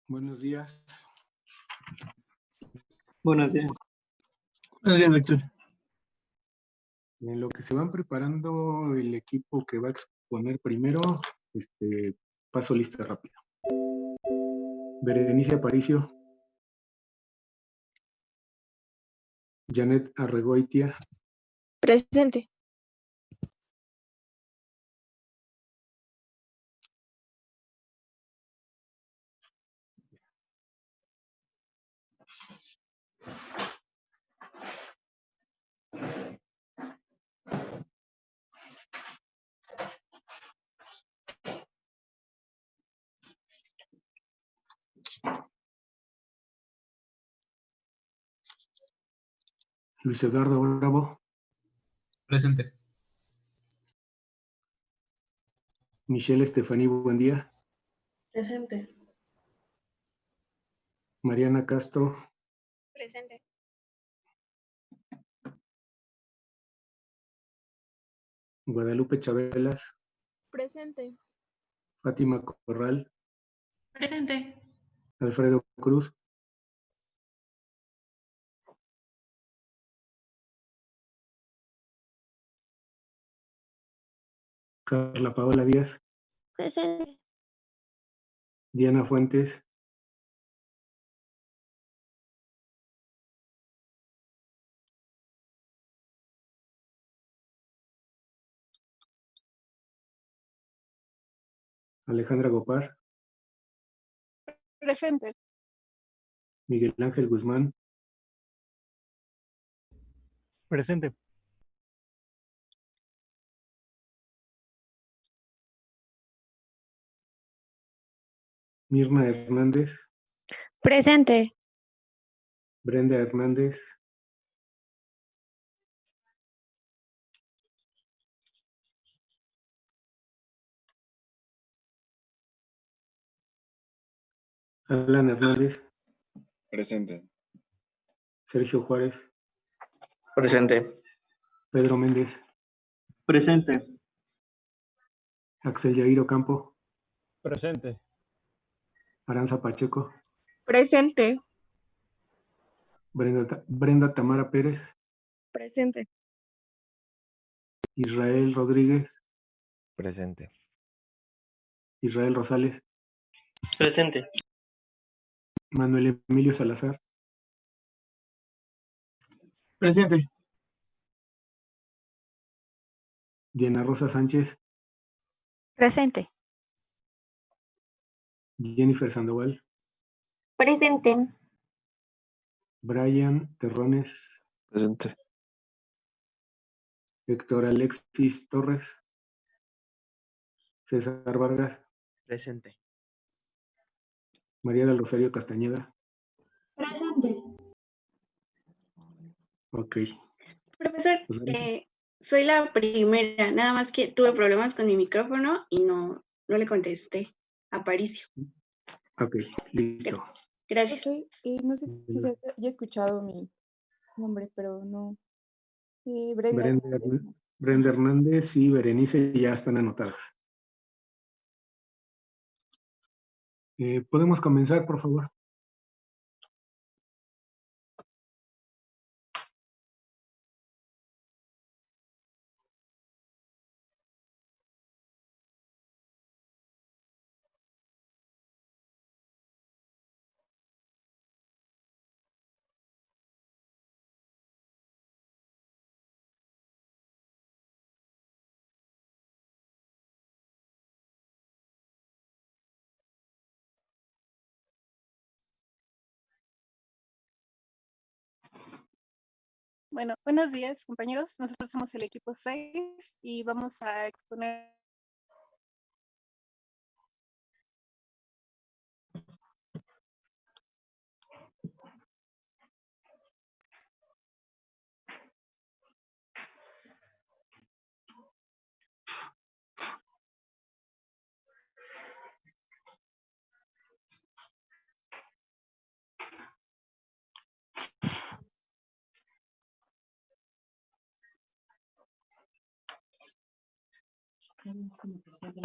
Buenos días. Buenos días. Buenos días, Víctor. En lo que se van preparando el equipo que va a exponer primero, paso lista rápida. Berenice Aparicio. Janet Arregoitia. Presente. Luis Eduardo Bravo. Presente. Michelle Estefaní Buendía. Presente. Mariana Castro. Presente. Guadalupe Chabelas. Presente. Fátima Corral. Presente. Alfredo Cruz. Carla Paola Díaz. Presente. Diana Fuentes. Alejandra Gopar. Presente. Miguel Ángel Guzmán. Presente. Mirna Hernández. Presente. Brenda Hernández. Alan Hernández. Presente. Sergio Juárez. Presente. Pedro Méndez. Presente. Axel Yair Ocampo. Presente. Aranza Pacheco. Presente. Brenda Tamara Pérez. Presente. Israel Rodríguez. Presente. Israel Rosales. Presente. Manuel Emilio Salazar. Presente. Diana Rosa Sánchez. Presente. Jennifer Sandoval. Presente. Brian Terrones. Presente. Héctor Alexis Torres. César Vargas. Presente. María del Rosario Castañeda. Presente. Ok. Profesor, Pues, soy la primera, nada más que tuve problemas con mi micrófono y no le contesté. Aparicio. ok, listo. Gracias. No sé si se haya escuchado mi nombre, pero no. Brenda Hernández, ¿no? Brenda Hernández y Berenice ya están anotadas. ¿Podemos comenzar, por favor? Bueno, buenos días, compañeros. Nosotros somos el equipo 6 y vamos a exponer.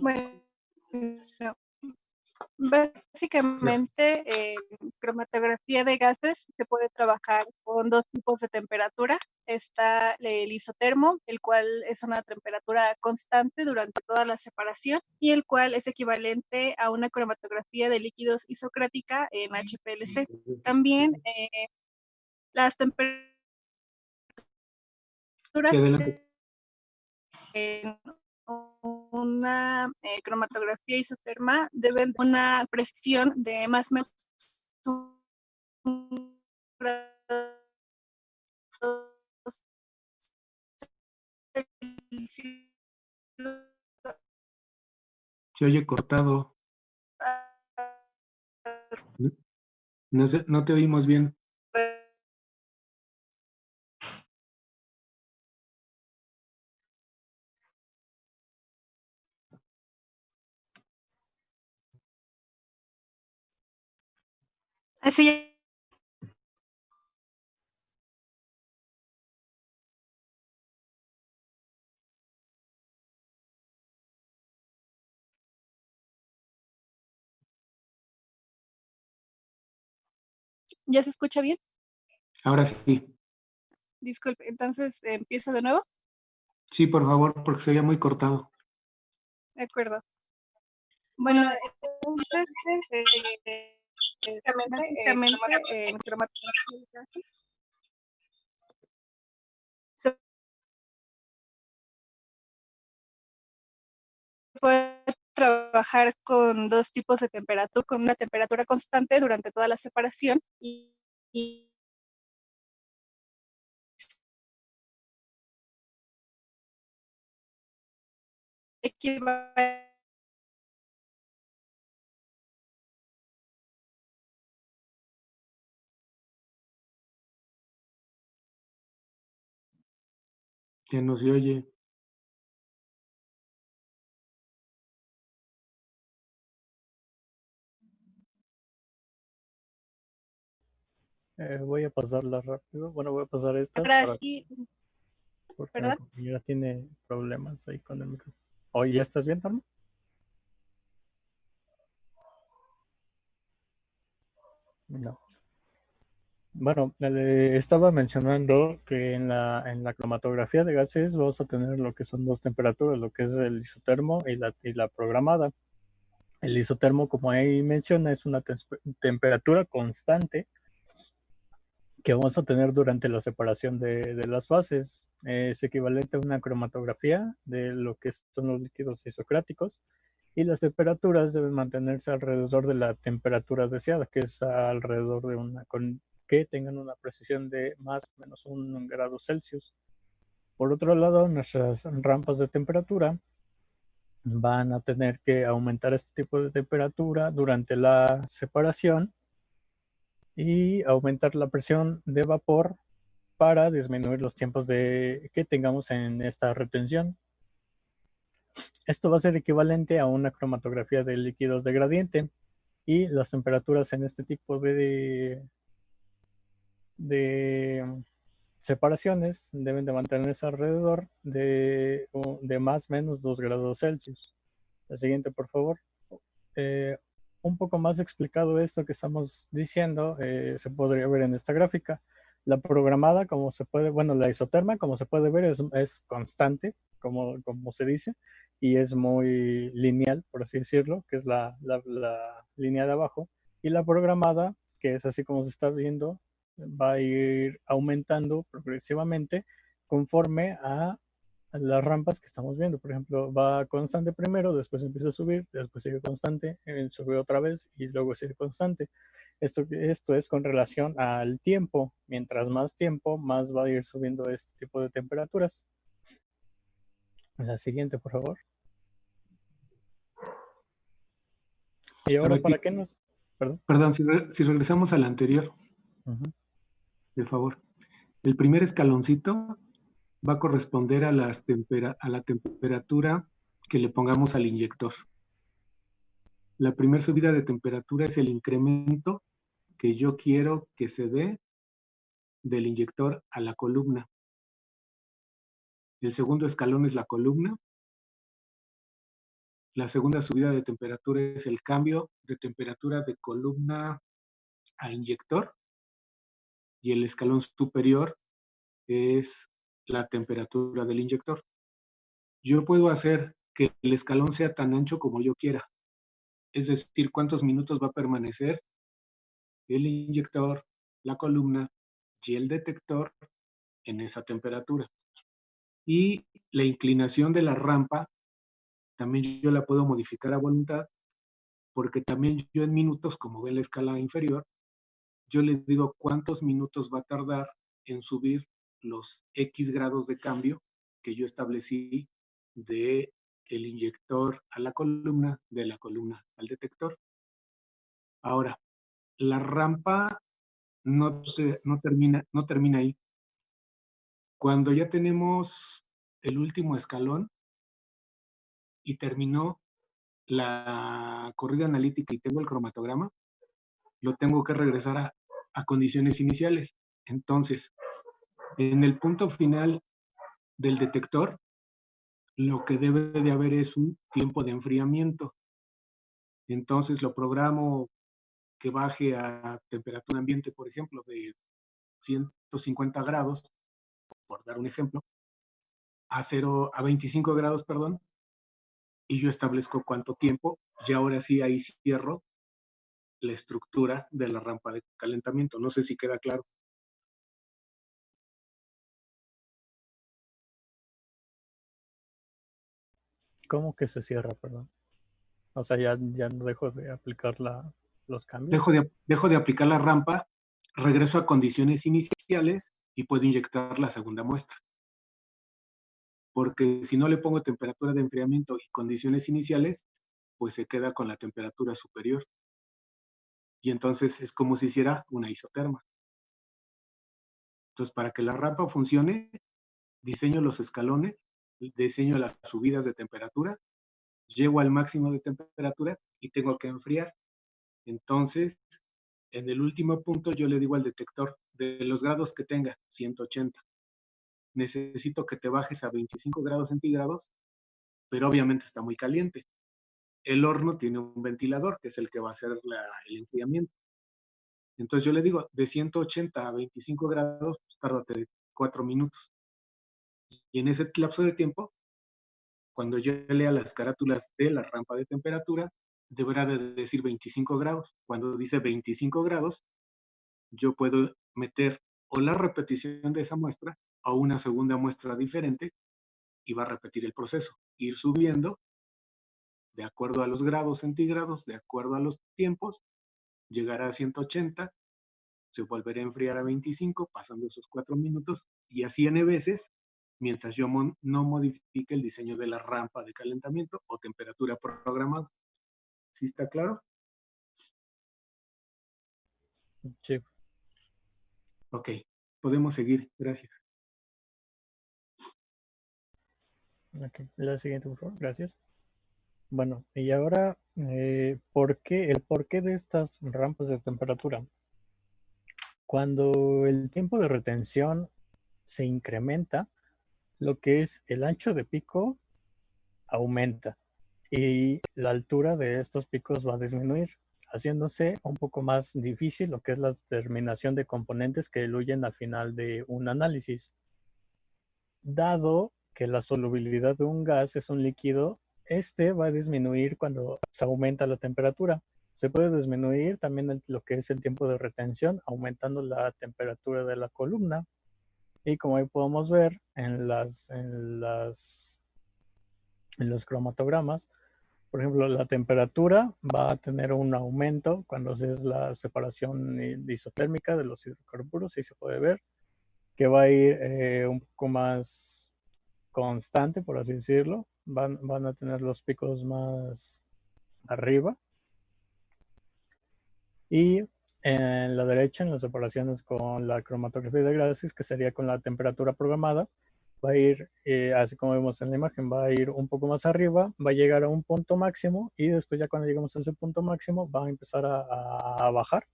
Bueno, Básicamente, en cromatografía de gases se puede trabajar con dos tipos de temperatura. Está el isotermo, el cual es una temperatura constante durante toda la separación y el cual es equivalente a una cromatografía de líquidos isocrática en HPLC. También las temperaturas en una cromatografía isoterma deben de una precisión de más o menos un grado Celsius. Se oye cortado. No te oímos bien. Así. ¿Ya se escucha bien? Ahora sí. Disculpe, entonces empiezo de nuevo. Sí, por favor, porque se oía muy cortado. De acuerdo. Bueno, entonces, básicamente en cromatografía se puede trabajar con dos tipos de temperatura, con una temperatura constante durante toda la separación y equivalente Que no se oye. Voy a pasarla rápido. Bueno, voy a pasar esta porque mi ¿Perdón? compañera tiene problemas ahí con el micrófono. Oye, ¿ya estás bien, Norma? No. Bueno, estaba mencionando que en la cromatografía de gases vamos a tener lo que son dos temperaturas, lo que es el isotermo y la programada. El isotermo, como ahí menciona, es una temperatura constante que vamos a tener durante la separación de las fases. Es equivalente a una cromatografía de lo que son los líquidos isocráticos y las temperaturas deben mantenerse alrededor de la temperatura deseada, que es alrededor de que tengan una precisión de más o menos 1 grado Celsius. Por otro lado, nuestras rampas de temperatura van a tener que aumentar este tipo de temperatura durante la separación y aumentar la presión de vapor para disminuir los tiempos que tengamos en esta retención. Esto va a ser equivalente a una cromatografía de líquidos de gradiente y las temperaturas en este tipo de separaciones deben de mantenerse alrededor de más o menos 2 grados Celsius. La siguiente, por favor. Un poco más explicado esto que estamos diciendo, se podría ver en esta gráfica. La programada, como se puede, bueno, la isoterma, como se puede ver, es constante, como se dice, y es muy lineal, por así decirlo, que es la línea de abajo. Y la programada, que es así como se está viendo, va a ir aumentando progresivamente conforme a las rampas que estamos viendo. Por ejemplo, va constante primero, después empieza a subir, después sigue constante, sube otra vez y luego sigue constante. Esto es con relación al tiempo. Mientras más tiempo, más va a ir subiendo este tipo de temperaturas. La siguiente, por favor. Y ahora, ver, ¿para qué nos...? Perdón, si regresamos al anterior, de favor. El primer escaloncito va a corresponder a la temperatura que le pongamos al inyector. La primera subida de temperatura es el incremento que yo quiero que se dé del inyector a la columna. El segundo escalón es la columna. La segunda subida de temperatura es el cambio de temperatura de columna a inyector. Y el escalón superior es la temperatura del inyector. Yo puedo hacer que el escalón sea tan ancho como yo quiera. Es decir, cuántos minutos va a permanecer el inyector, la columna y el detector en esa temperatura. Y la inclinación de la rampa también yo la puedo modificar a voluntad, porque también yo en minutos, como ve la escala inferior, yo le digo cuántos minutos va a tardar en subir los X grados de cambio que yo establecí de el inyector a la columna, de la columna al detector. Ahora, la rampa no termina ahí. Cuando ya tenemos el último escalón y terminó la corrida analítica y tengo el cromatograma, lo tengo que regresar a condiciones iniciales. Entonces, en el punto final del detector, lo que debe de haber es un tiempo de enfriamiento. Entonces lo programo que baje a temperatura ambiente, por ejemplo, de 150 grados, por dar un ejemplo, a 25 grados, perdón, y yo establezco cuánto tiempo, y ahora sí ahí cierro la estructura de la rampa de calentamiento. No sé si queda claro. ¿Cómo que se cierra, perdón? O sea, ya no dejo de aplicar los cambios. Dejo de aplicar la rampa, regreso a condiciones iniciales y puedo inyectar la segunda muestra. Porque si no le pongo temperatura de enfriamiento y condiciones iniciales, pues se queda con la temperatura superior. Y entonces es como si hiciera una isoterma. Entonces, para que la rampa funcione, diseño los escalones, diseño las subidas de temperatura, llego al máximo de temperatura y tengo que enfriar. Entonces, en el último punto yo le digo al detector, de los grados que tenga, 180. Necesito que te bajes a 25 grados centígrados, pero obviamente está muy caliente. El horno tiene un ventilador, que es el que va a hacer el enfriamiento. Entonces yo le digo, de 180 a 25 grados, pues, tárdate 4 minutos. Y en ese lapso de tiempo, cuando yo lea las carátulas de la rampa de temperatura, deberá de decir 25 grados. Cuando dice 25 grados, yo puedo meter o la repetición de esa muestra o una segunda muestra diferente y va a repetir el proceso. Ir subiendo de acuerdo a los grados centígrados, de acuerdo a los tiempos, llegará a 180, se volverá a enfriar a 25, pasando esos 4 minutos, y así n veces, mientras yo no modifique el diseño de la rampa de calentamiento o temperatura programada. ¿Sí está claro? Sí. Ok, podemos seguir. Gracias. Ok, la siguiente, por favor. Gracias. Bueno, y ahora, el porqué de estas rampas de temperatura? Cuando el tiempo de retención se incrementa, lo que es el ancho de pico aumenta y la altura de estos picos va a disminuir, haciéndose un poco más difícil lo que es la determinación de componentes que diluyen al final de un análisis. Dado que la solubilidad de un gas es un líquido, este va a disminuir cuando se aumenta la temperatura. Se puede disminuir también lo que es el tiempo de retención, aumentando la temperatura de la columna. Y como ahí podemos ver en los cromatogramas, por ejemplo, la temperatura va a tener un aumento cuando es la separación isotérmica de los hidrocarburos, y se puede ver que va a ir un poco más constante, por así decirlo. Van a tener los picos más arriba. Y en la derecha, en las separaciones con la cromatografía de gases, que sería con la temperatura programada, va a ir, así como vemos en la imagen, va a ir un poco más arriba, va a llegar a un punto máximo y después ya cuando lleguemos a ese punto máximo va a empezar a bajar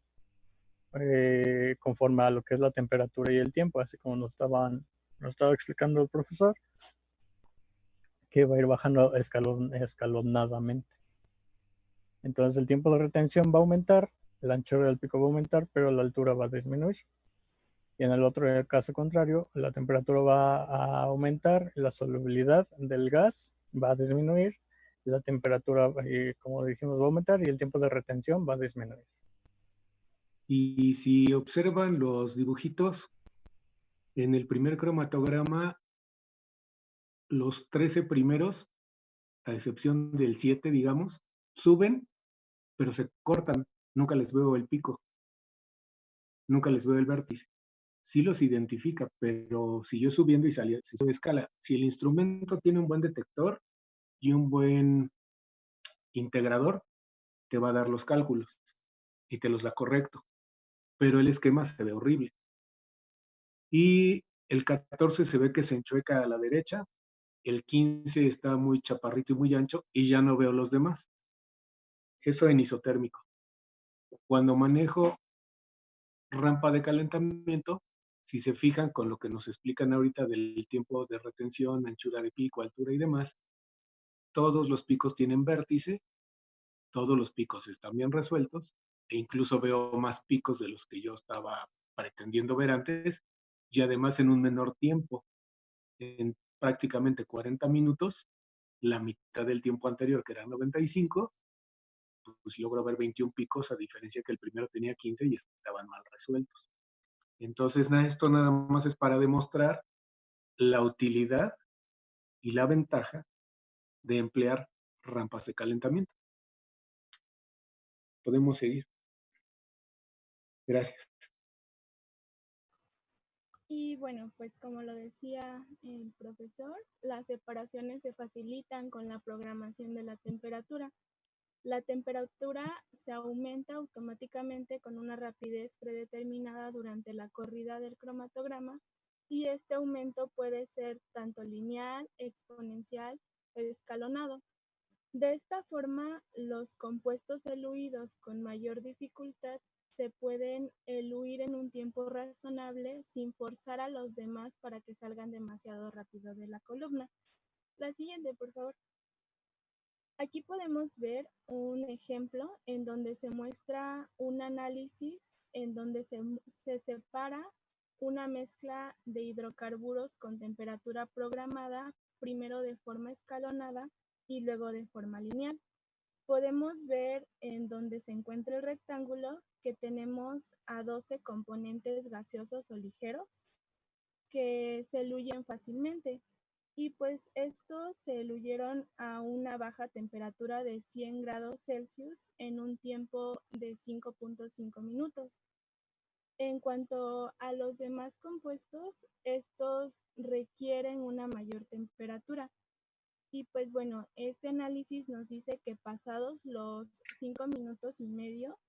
conforme a lo que es la temperatura y el tiempo, así como nos estaba explicando el profesor, que va a ir bajando escalonadamente. Entonces el tiempo de retención va a aumentar, la anchura del pico va a aumentar, pero la altura va a disminuir. Y en el otro caso contrario, la temperatura va a aumentar, la solubilidad del gas va a disminuir, la temperatura, como dijimos, va a aumentar y el tiempo de retención va a disminuir. Y si observan los dibujitos, en el primer cromatograma, los 13 primeros, a excepción del 7, digamos, suben, pero se cortan. Nunca les veo el pico. Nunca les veo el vértice. Sí los identifica, pero siguió subiendo y salió de escala. Si el instrumento tiene un buen detector y un buen integrador, te va a dar los cálculos y te los da correcto. Pero el esquema se ve horrible. Y el 14 se ve que se enchueca a la derecha, el 15 está muy chaparrito y muy ancho, y ya no veo los demás. Eso en isotérmico. Cuando manejo rampa de calentamiento, si se fijan con lo que nos explican ahorita del tiempo de retención, anchura de pico, altura y demás, todos los picos tienen vértice, todos los picos están bien resueltos, e incluso veo más picos de los que yo estaba pretendiendo ver antes, y además en un menor tiempo. En prácticamente 40 minutos, la mitad del tiempo anterior, que era 95, pues logro ver 21 picos, a diferencia que el primero tenía 15 y estaban mal resueltos. Entonces, esto nada más es para demostrar la utilidad y la ventaja de emplear rampas de calentamiento. Podemos seguir. Gracias. Y bueno, pues como lo decía el profesor, las separaciones se facilitan con la programación de la temperatura. La temperatura se aumenta automáticamente con una rapidez predeterminada durante la corrida del cromatograma, y este aumento puede ser tanto lineal, exponencial o escalonado. De esta forma, los compuestos eluidos con mayor dificultad se pueden eluir en un tiempo razonable sin forzar a los demás para que salgan demasiado rápido de la columna. La siguiente, por favor. Aquí podemos ver un ejemplo en donde se muestra un análisis en donde se separa una mezcla de hidrocarburos con temperatura programada, primero de forma escalonada y luego de forma lineal. Podemos ver en donde se encuentra el rectángulo que tenemos a 12 componentes gaseosos o ligeros que se eluyen fácilmente. Y pues estos se eluyeron a una baja temperatura de 100 grados Celsius en un tiempo de 5.5 minutos. En cuanto a los demás compuestos, estos requieren una mayor temperatura. Y pues bueno, este análisis nos dice que pasados los 5 minutos y medio,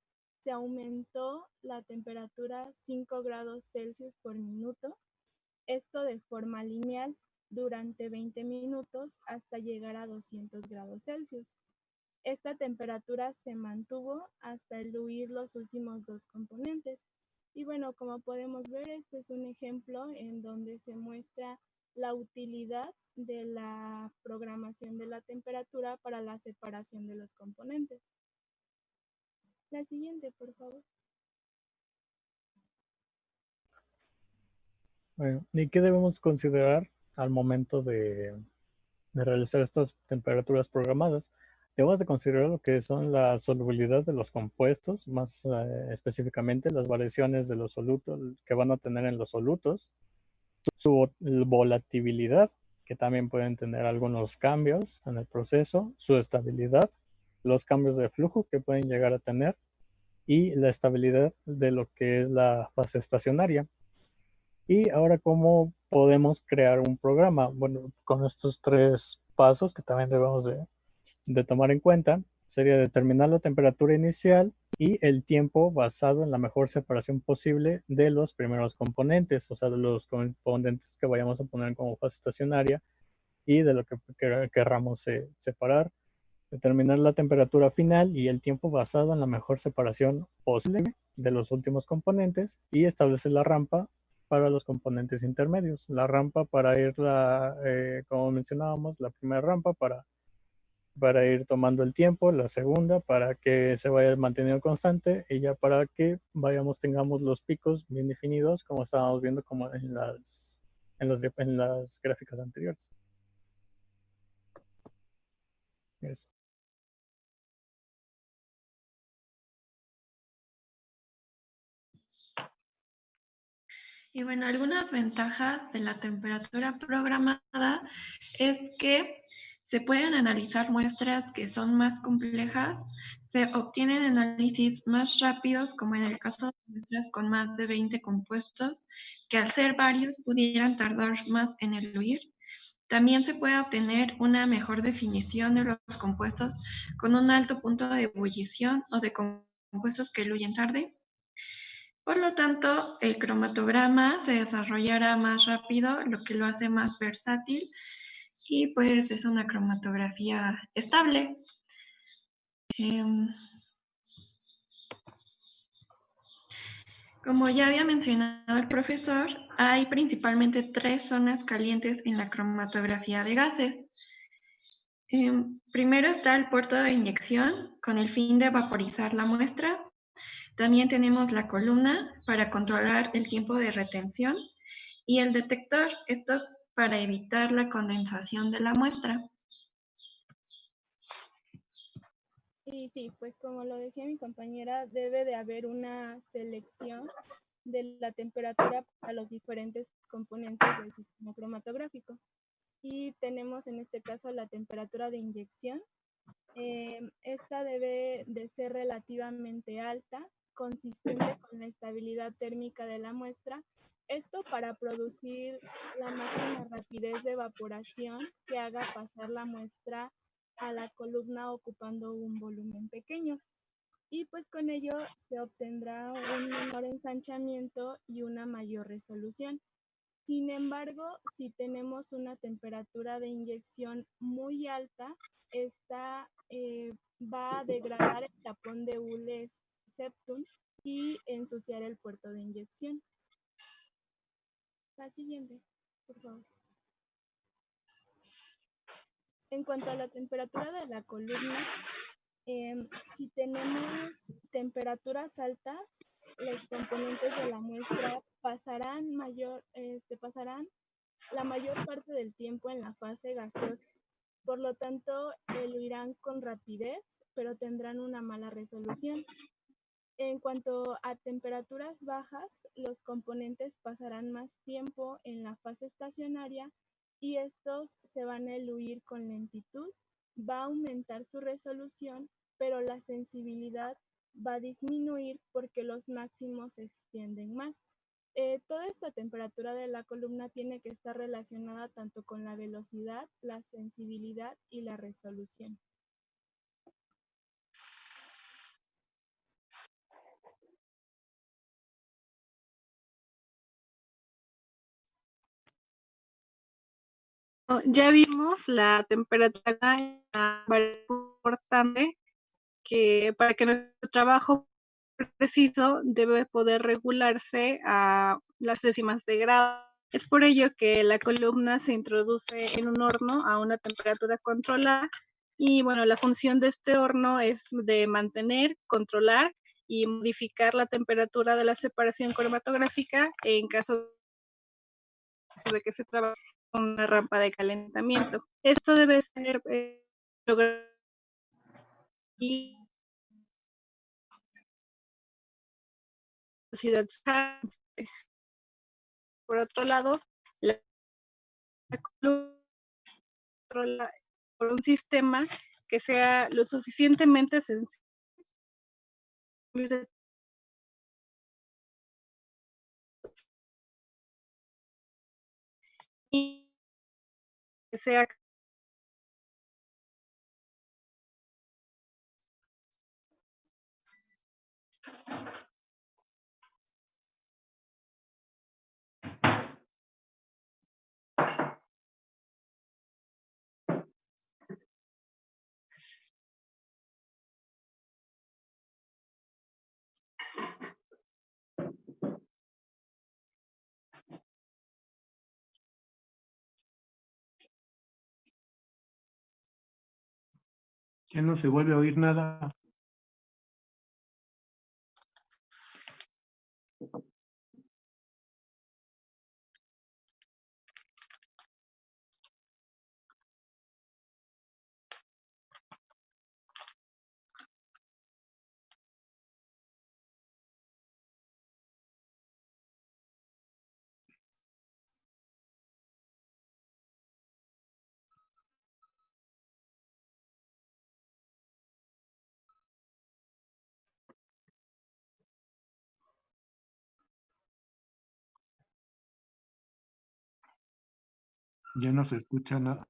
se aumentó la temperatura 5 grados Celsius por minuto, esto de forma lineal durante 20 minutos hasta llegar a 200 grados Celsius. Esta temperatura se mantuvo hasta eluir los últimos dos componentes. Y bueno, como podemos ver, este es un ejemplo en donde se muestra la utilidad de la programación de la temperatura para la separación de los componentes. La siguiente, por favor. Bueno, ¿y qué debemos considerar al momento de realizar estas temperaturas programadas? Debemos de considerar lo que son la solubilidad de los compuestos, más específicamente las variaciones de los solutos que van a tener en los solutos, su volatilidad, que también pueden tener algunos cambios en el proceso, su estabilidad, los cambios de flujo que pueden llegar a tener y la estabilidad de lo que es la fase estacionaria. Y ahora, ¿cómo podemos crear un programa? Bueno, con estos tres pasos que también debemos de tomar en cuenta, sería determinar la temperatura inicial y el tiempo basado en la mejor separación posible de los primeros componentes, o sea, de los componentes que vayamos a poner como fase estacionaria y de lo que querramos separar. Determinar la temperatura final y el tiempo basado en la mejor separación posible de los últimos componentes y establecer la rampa para los componentes intermedios. La rampa para irla, como mencionábamos, la primera rampa para ir tomando el tiempo, la segunda para que se vaya manteniendo constante y ya para que tengamos los picos bien definidos como estábamos viendo como en las gráficas anteriores. Eso. Y bueno, algunas ventajas de la temperatura programada es que se pueden analizar muestras que son más complejas, se obtienen análisis más rápidos, como en el caso de muestras con más de 20 compuestos, que al ser varios pudieran tardar más en eluir. También se puede obtener una mejor definición de los compuestos con un alto punto de ebullición o de compuestos que eluyen tarde. Por lo tanto, el cromatograma se desarrollará más rápido, lo que lo hace más versátil y pues es una cromatografía estable. Como ya había mencionado el profesor, hay principalmente 3 zonas calientes en la cromatografía de gases. Primero está el puerto de inyección con el fin de vaporizar la muestra. También tenemos la columna para controlar el tiempo de retención y el detector, esto para evitar la condensación de la muestra. Y sí, pues como lo decía mi compañera, debe de haber una selección de la temperatura para los diferentes componentes del sistema cromatográfico. Y tenemos en este caso la temperatura de inyección. Esta debe de ser relativamente alta, consistente con la estabilidad térmica de la muestra. Esto para producir la máxima rapidez de evaporación que haga pasar la muestra a la columna ocupando un volumen pequeño. Y pues con ello se obtendrá un menor ensanchamiento y una mayor resolución. Sin embargo, si tenemos una temperatura de inyección muy alta, esta va a degradar el tapón de hule septum y ensuciar el puerto de inyección. La siguiente, por favor. En cuanto a la temperatura de la columna, si tenemos temperaturas altas, los componentes de la muestra pasarán la mayor parte del tiempo en la fase gaseosa. Por lo tanto, eluirán con rapidez, pero tendrán una mala resolución. En cuanto a temperaturas bajas, los componentes pasarán más tiempo en la fase estacionaria y estos se van a eluir con lentitud. Va a aumentar su resolución, pero la sensibilidad va a disminuir porque los máximos se extienden más. Toda esta temperatura de la columna tiene que estar relacionada tanto con la velocidad, la sensibilidad y la resolución. Ya vimos la temperatura importante que para que nuestro trabajo preciso debe poder regularse a las décimas de grado. Es por ello que la columna se introduce en un horno a una temperatura controlada y bueno, la función de este horno es de mantener, controlar y modificar la temperatura de la separación cromatográfica en caso de que se trabaje con una rampa de calentamiento. Esto debe ser logrado y por otro lado, la columna por un sistema que sea lo suficientemente sencillo y que sea Ya no se vuelve a oír nada. Ya no se escucha nada.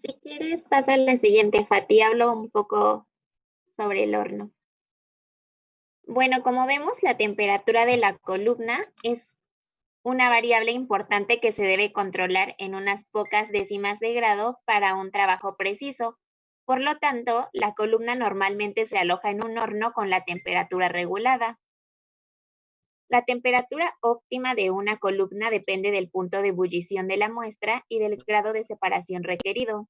Si quieres, pasa a la siguiente, Fati. Hablo un poco sobre el horno. Bueno, como vemos, la temperatura de la columna es una variable importante que se debe controlar en unas pocas décimas de grado para un trabajo preciso. Por lo tanto, la columna normalmente se aloja en un horno con la temperatura regulada. La temperatura óptima de una columna depende del punto de ebullición de la muestra y del grado de separación requerido.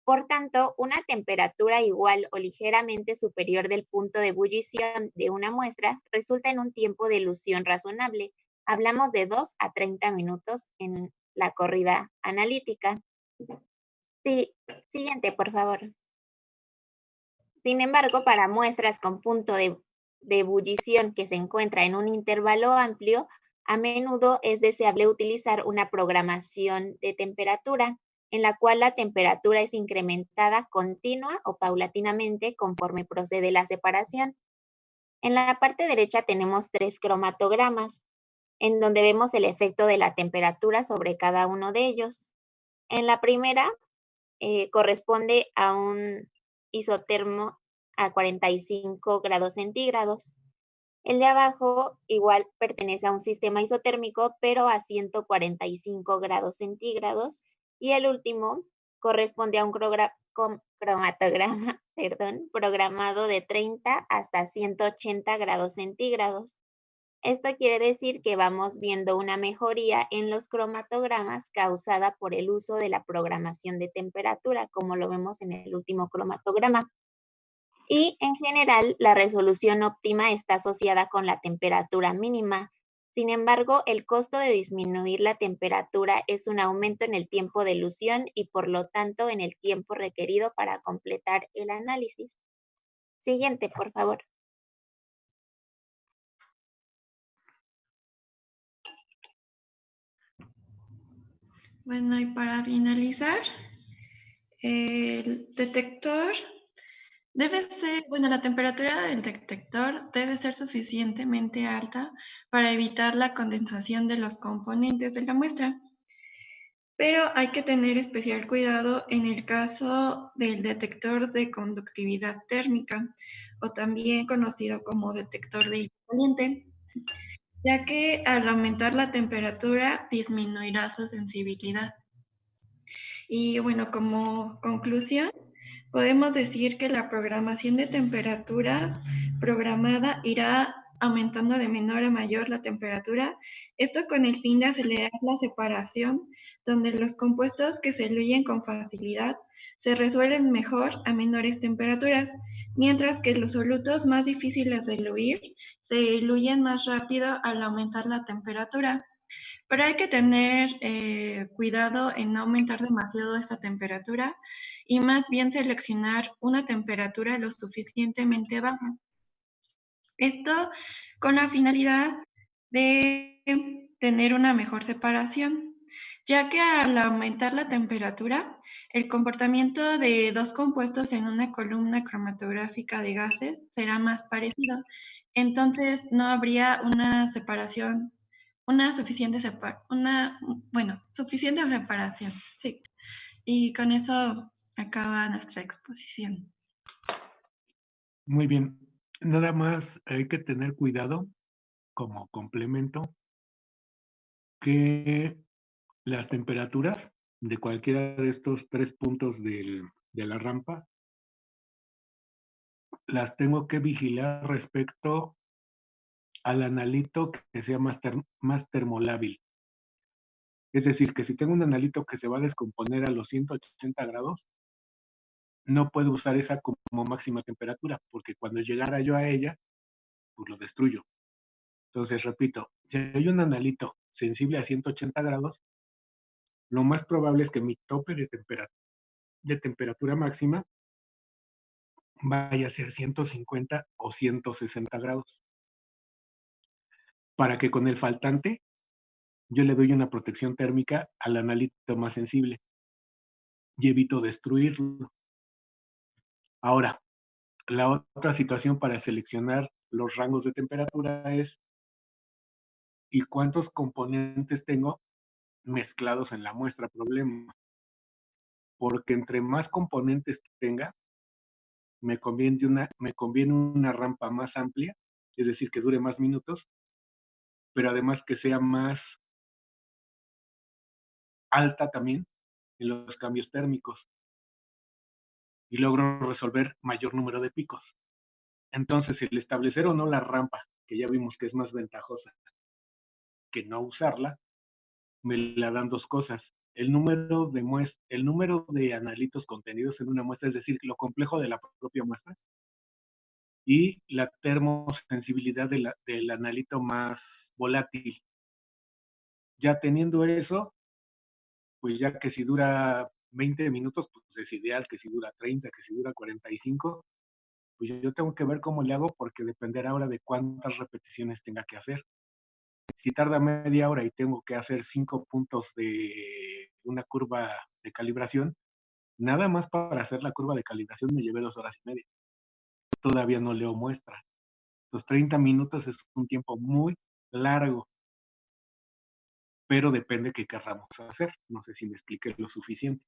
Por tanto, una temperatura igual o ligeramente superior del punto de ebullición de una muestra resulta en un tiempo de elusión razonable. Hablamos de 2 a 30 minutos en la corrida analítica. Sí, siguiente, por favor. Sin embargo, para muestras con punto de ebullición que se encuentra en un intervalo amplio, a menudo es deseable utilizar una programación de temperatura, en la cual la temperatura es incrementada continua o paulatinamente conforme procede la separación. En la parte derecha tenemos 3 cromatogramas, en donde vemos el efecto de la temperatura sobre cada uno de ellos. En la primera, corresponde a un isotermo a 45 grados centígrados. El de abajo igual pertenece a un sistema isotérmico, pero a 145 grados centígrados. Y el último corresponde a un cromatograma programado de 30 hasta 180 grados centígrados. Esto quiere decir que vamos viendo una mejoría en los cromatogramas causada por el uso de la programación de temperatura, como lo vemos en el último cromatograma. Y en general, la resolución óptima está asociada con la temperatura mínima. Sin embargo, el costo de disminuir la temperatura es un aumento en el tiempo de elusión y por lo tanto en el tiempo requerido para completar el análisis. Siguiente, por favor. Bueno, y para finalizar, el detector debe ser, bueno, la temperatura del detector debe ser suficientemente alta para evitar la condensación de los componentes de la muestra. Pero hay que tener especial cuidado en el caso del detector de conductividad térmica, o también conocido como detector de hilo caliente, ya que al aumentar la temperatura disminuirá su sensibilidad. Y bueno, como conclusión, podemos decir que la programación de temperatura programada irá aumentando de menor a mayor la temperatura, esto con el fin de acelerar la separación, donde los compuestos que se diluyen con facilidad se resuelven mejor a menores temperaturas, mientras que los solutos más difíciles de diluir se diluyen más rápido al aumentar la temperatura. Pero hay que tener cuidado en no aumentar demasiado esta temperatura y más bien seleccionar una temperatura lo suficientemente baja. Esto con la finalidad de tener una mejor separación, ya que al aumentar la temperatura, el comportamiento de dos compuestos en una columna cromatográfica de gases será más parecido. Entonces no habría una separación, suficiente separación, sí. Y con eso acaba nuestra exposición. Muy bien. Nada más hay que tener cuidado como complemento que las temperaturas de cualquiera de estos 3 puntos de la rampa, las tengo que vigilar respecto al analito que sea más termolábil. Es decir, que si tengo un analito que se va a descomponer a los 180 grados, no puedo usar esa como máxima temperatura, porque cuando llegara yo a ella, pues lo destruyo. Entonces, repito, si hay un analito sensible a 180 grados, lo más probable es que mi tope de temperatura máxima vaya a ser 150 o 160 grados. Para que con el faltante yo le doy una protección térmica al analito más sensible y evito destruirlo. Ahora, la otra situación para seleccionar los rangos de temperatura es ¿y cuántos componentes tengo mezclados en la muestra? Problema. Porque entre más componentes tenga, me conviene una rampa más amplia, es decir, que dure más minutos, pero además que sea más alta también en los cambios térmicos y logro resolver mayor número de picos. Entonces, el establecer o no la rampa, que ya vimos que es más ventajosa que no usarla, me la dan dos cosas. El número de analitos contenidos en una muestra, es decir, lo complejo de la propia muestra, y la termosensibilidad del analito más volátil. Ya teniendo eso, pues ya que si dura 20 minutos, pues es ideal, que si dura 30, que si dura 45, pues yo tengo que ver cómo le hago porque dependerá ahora de cuántas repeticiones tenga que hacer. Si tarda media hora y tengo que hacer 5 puntos de una curva de calibración, nada más para hacer la curva de calibración me llevé 2 horas y media. Todavía no leo muestra. Los 30 minutos es un tiempo muy largo, pero depende qué querramos hacer. No sé si me expliqué lo suficiente.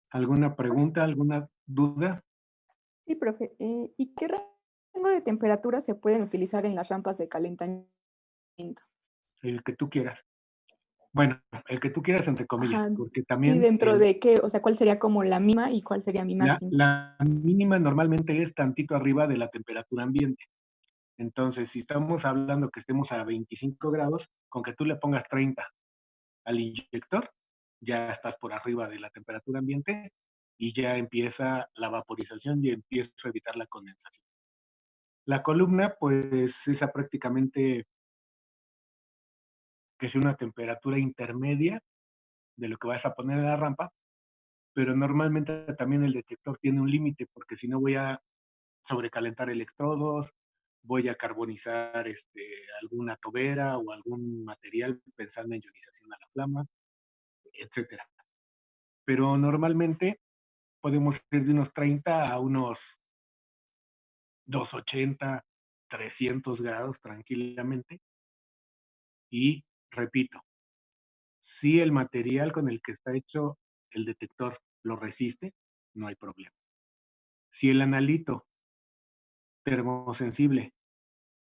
¿Alguna pregunta, alguna duda? Sí, profe. ¿Y qué rango de temperatura se pueden utilizar en las rampas de calentamiento? El que tú quieras. Bueno, el que tú quieras entre comillas, Ajá, porque sí, también dentro de qué, o sea, ¿cuál sería como la mínima y cuál sería mi máximo? la mínima normalmente es tantito arriba de la temperatura ambiente. Entonces, si estamos hablando que estemos a 25 grados, con que tú le pongas 30 al inyector, ya estás por arriba de la temperatura ambiente y ya empieza la vaporización y empiezo a evitar la condensación. La columna, pues, es prácticamente que sea una temperatura intermedia de lo que vas a poner en la rampa, pero normalmente también el detector tiene un límite, porque si no voy a sobrecalentar electrodos, voy a carbonizar alguna tobera o algún material pensando en ionización a la flama, etcétera. Pero normalmente podemos ir de unos 30 a unos 280, 300 grados tranquilamente. Y repito, si el material con el que está hecho el detector lo resiste, no hay problema. Si el analito termosensible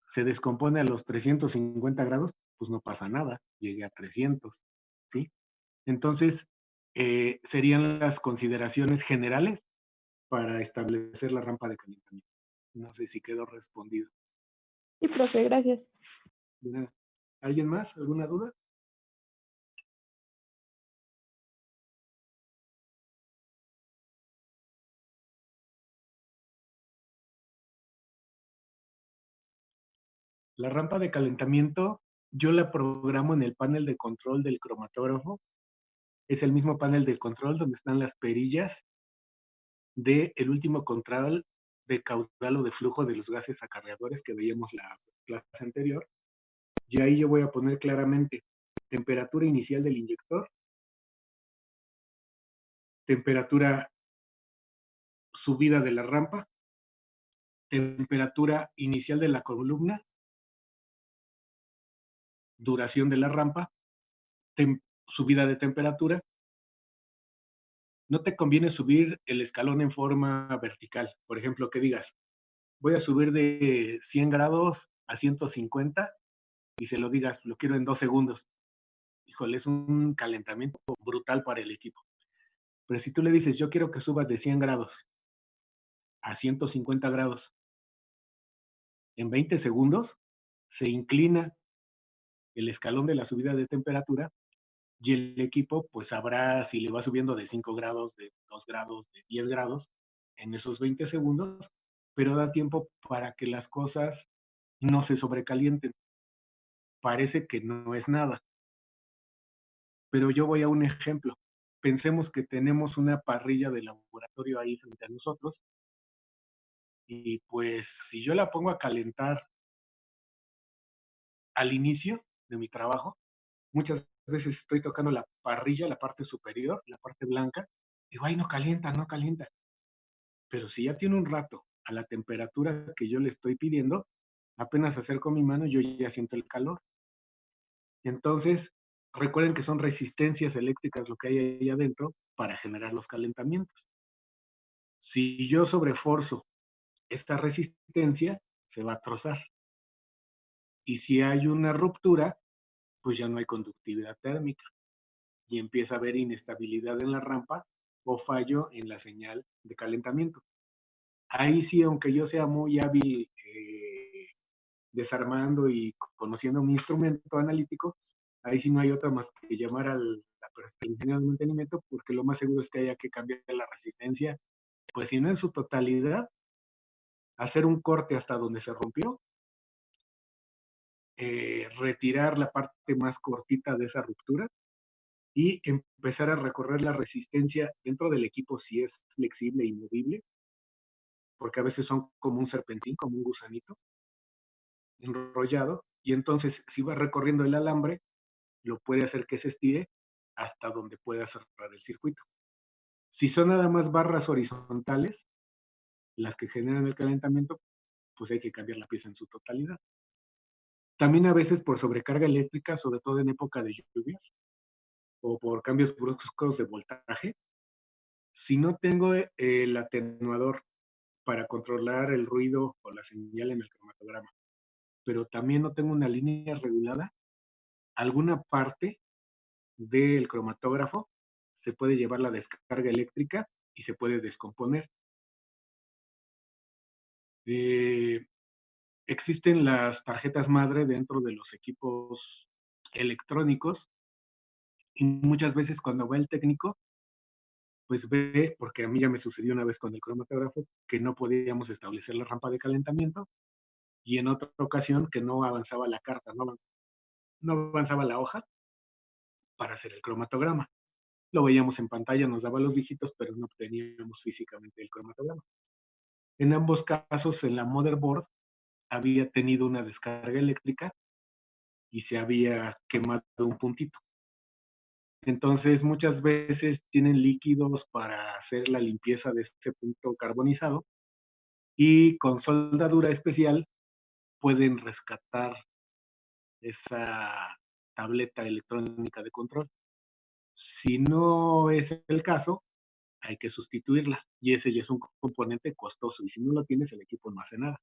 se descompone a los 350 grados, pues no pasa nada, llegué a 300, ¿sí? Entonces, serían las consideraciones generales para establecer la rampa de calentamiento. No sé si quedó respondido. Sí, profe, gracias. De nada. ¿Alguien más? ¿Alguna duda? La rampa de calentamiento yo la programo en el panel de control del cromatógrafo. Es el mismo panel de control donde están las perillas del último control de caudal o de flujo de los gases acarreadores que veíamos la clase anterior. Y ahí yo voy a poner claramente temperatura inicial del inyector, temperatura subida de la rampa, temperatura inicial de la columna, duración de la rampa, subida de temperatura. No te conviene subir el escalón en forma vertical. Por ejemplo, que digas voy a subir de 100 grados a 150 y se lo digas, lo quiero en 2 segundos. Híjole, es un calentamiento brutal para el equipo. Pero si tú le dices, yo quiero que subas de 100 grados a 150 grados en 20 segundos, se inclina el escalón de la subida de temperatura y el equipo pues sabrá si le va subiendo de 5 grados, de 2 grados, de 10 grados en esos 20 segundos, pero da tiempo para que las cosas no se sobrecalienten. Parece que no es nada. Pero yo voy a un ejemplo. Pensemos que tenemos una parrilla de laboratorio ahí frente a nosotros y pues si yo la pongo a calentar al inicio de mi trabajo, muchas veces estoy tocando la parrilla, la parte superior, la parte blanca, digo, ay, no calienta, no calienta. Pero si ya tiene un rato a la temperatura que yo le estoy pidiendo, apenas acerco mi mano, yo ya siento el calor. Entonces, recuerden que son resistencias eléctricas lo que hay ahí adentro para generar los calentamientos. Si yo sobreforzo esta resistencia, se va a trozar. Y si hay una ruptura, pues ya no hay conductividad térmica y empieza a haber inestabilidad en la rampa o fallo en la señal de calentamiento. Ahí sí, aunque yo sea muy hábil desarmando y conociendo mi instrumento analítico, ahí sí no hay otra más que llamar al ingeniero de mantenimiento, porque lo más seguro es que haya que cambiar la resistencia, pues si no en su totalidad, hacer un corte hasta donde se rompió, retirar la parte más cortita de esa ruptura y empezar a recorrer la resistencia dentro del equipo si es flexible y movible, porque a veces son como un serpentín, como un gusanito enrollado, y entonces si va recorriendo el alambre, lo puede hacer que se estire hasta donde pueda cerrar el circuito. Si son nada más barras horizontales, las que generan el calentamiento, pues hay que cambiar la pieza en su totalidad. También a veces por sobrecarga eléctrica, sobre todo en época de lluvias, o por cambios bruscos de voltaje, si no tengo el atenuador para controlar el ruido o la señal en el cromatograma, pero también no tengo una línea regulada, alguna parte del cromatógrafo se puede llevar la descarga eléctrica y se puede descomponer. Existen las tarjetas madre dentro de los equipos electrónicos y muchas veces cuando va el técnico, pues ve, porque a mí ya me sucedió una vez con el cromatógrafo, que no podíamos establecer la rampa de calentamiento y en otra ocasión que no avanzaba la carta, no avanzaba la hoja para hacer el cromatograma. Lo veíamos en pantalla, nos daba los dígitos, pero no obteníamos físicamente el cromatograma. En ambos casos, en la motherboard había tenido una descarga eléctrica y se había quemado un puntito. Entonces, muchas veces tienen líquidos para hacer la limpieza de ese punto carbonizado y con soldadura especial pueden rescatar esa tableta electrónica de control. Si no es el caso, hay que sustituirla y ese ya es un componente costoso y si no lo tienes el equipo no hace nada.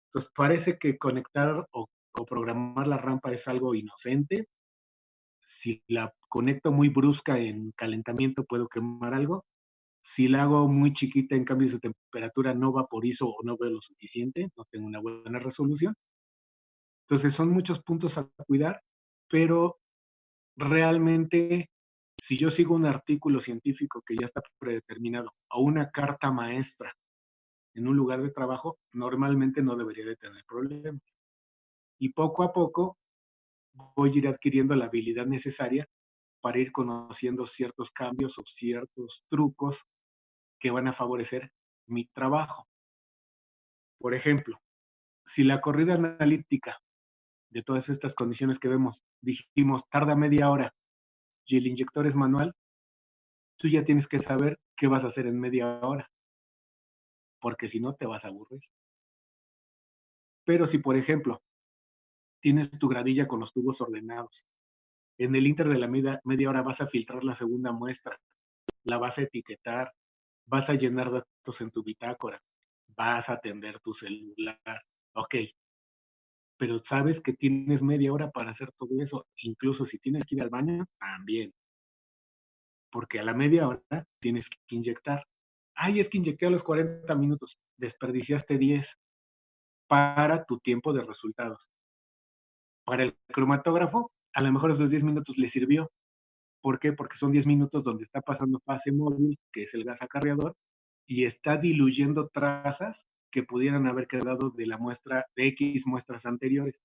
Entonces parece que conectar o programar la rampa es algo inocente. Si la conecto muy brusca en calentamiento puedo quemar algo. Si la hago muy chiquita en cambios de temperatura no vaporizo o no veo lo suficiente, no tengo una buena resolución. Entonces son muchos puntos a cuidar, pero realmente si yo sigo un artículo científico que ya está predeterminado o una carta maestra en un lugar de trabajo, normalmente no debería de tener problemas. Y poco a poco voy a ir adquiriendo la habilidad necesaria para ir conociendo ciertos cambios o ciertos trucos que van a favorecer mi trabajo. Por ejemplo, si la corrida analítica de todas estas condiciones que vemos, dijimos, tarda media hora y el inyector es manual, tú ya tienes que saber qué vas a hacer en media hora, porque si no te vas a aburrir. Pero si, por ejemplo, tienes tu gradilla con los tubos ordenados, en el inter de la media hora vas a filtrar la segunda muestra, la vas a etiquetar, vas a llenar datos en tu bitácora, vas a atender tu celular. Ok, pero sabes que tienes media hora para hacer todo eso, incluso si tienes que ir al baño, también. Porque a la media hora tienes que inyectar. Ay, es que inyecté a los 40 minutos, desperdiciaste 10 para tu tiempo de resultados. Para el cromatógrafo, a lo mejor esos 10 minutos le sirvió. ¿Por qué? Porque son 10 minutos donde está pasando fase móvil, que es el gas acarreador, y está diluyendo trazas que pudieran haber quedado de la muestra, de X muestras anteriores.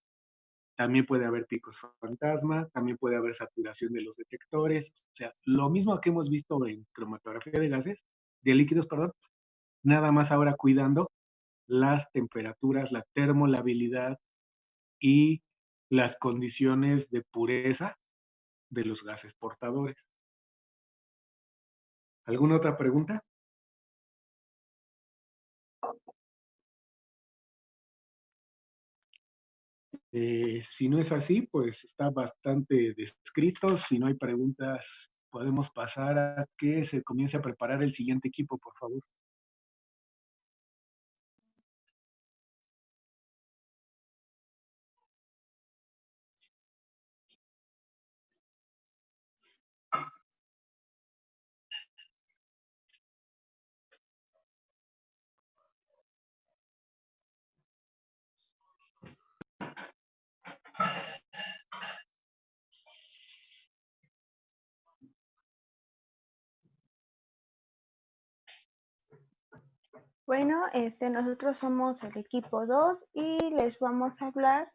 También puede haber picos fantasma, también puede haber saturación de los detectores. O sea, lo mismo que hemos visto en cromatografía de gases, de líquidos, perdón, nada más ahora cuidando las temperaturas, la termolabilidad y las condiciones de pureza de los gases portadores. ¿Alguna otra pregunta? Si no es así, pues está bastante descrito. Si no hay preguntas, podemos pasar a que se comience a preparar el siguiente equipo, por favor. Bueno, nosotros somos el equipo 2 y les vamos a hablar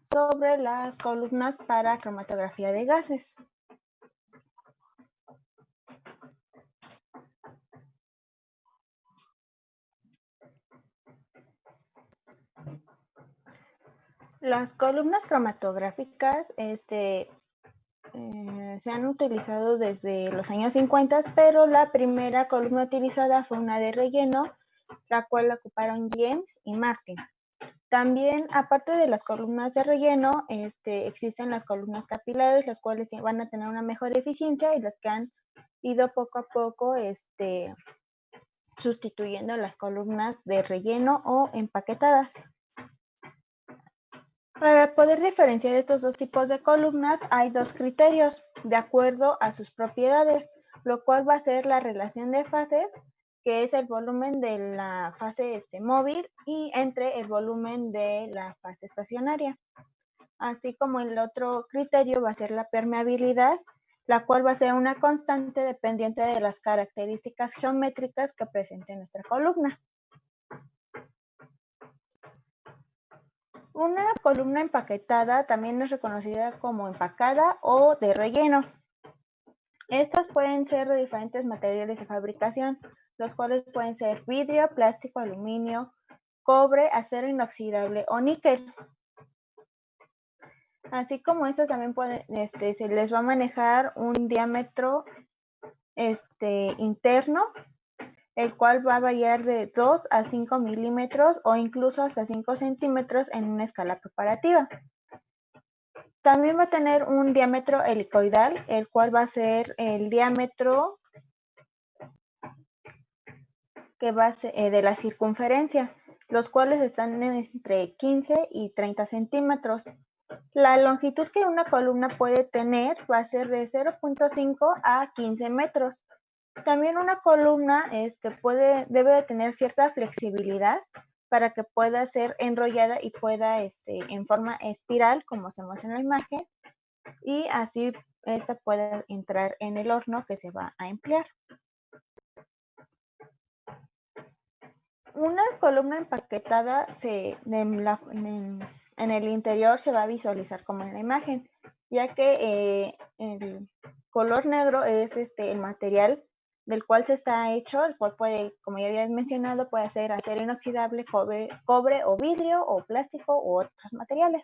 sobre las columnas para cromatografía de gases. Las columnas cromatográficas se han utilizado desde los años 50, pero la primera columna utilizada fue una de relleno, la cual la ocuparon James y Martin. También, aparte de las columnas de relleno, existen las columnas capilares, las cuales van a tener una mejor eficiencia y las que han ido poco a poco sustituyendo las columnas de relleno o empaquetadas. Para poder diferenciar estos dos tipos de columnas hay dos criterios de acuerdo a sus propiedades, lo cual va a ser la relación de fases, que es el volumen de la fase móvil y entre el volumen de la fase estacionaria. Así como el otro criterio va a ser la permeabilidad, la cual va a ser una constante dependiente de las características geométricas que presente nuestra columna. Una columna empaquetada también es reconocida como empacada o de relleno. Estas pueden ser de diferentes materiales de fabricación, los cuales pueden ser vidrio, plástico, aluminio, cobre, acero inoxidable o níquel. Así como estas también se les va a manejar un diámetro interno, el cual va a variar de 2 a 5 milímetros o incluso hasta 5 centímetros en una escala preparativa. También va a tener un diámetro helicoidal, el cual va a ser el diámetro que va a ser, de la circunferencia, los cuales están entre 15 y 30 centímetros. La longitud que una columna puede tener va a ser de 0.5 a 15 metros. También una columna debe de tener cierta flexibilidad para que pueda ser enrollada y pueda en forma espiral, como se muestra en la imagen, y así esta puede entrar en el horno que se va a emplear. Una columna empaquetada en el interior se va a visualizar como en la imagen, ya que el color negro es el material del cual se está hecho, el cual puede, como ya había mencionado, puede ser acero inoxidable, cobre o vidrio o plástico u otros materiales.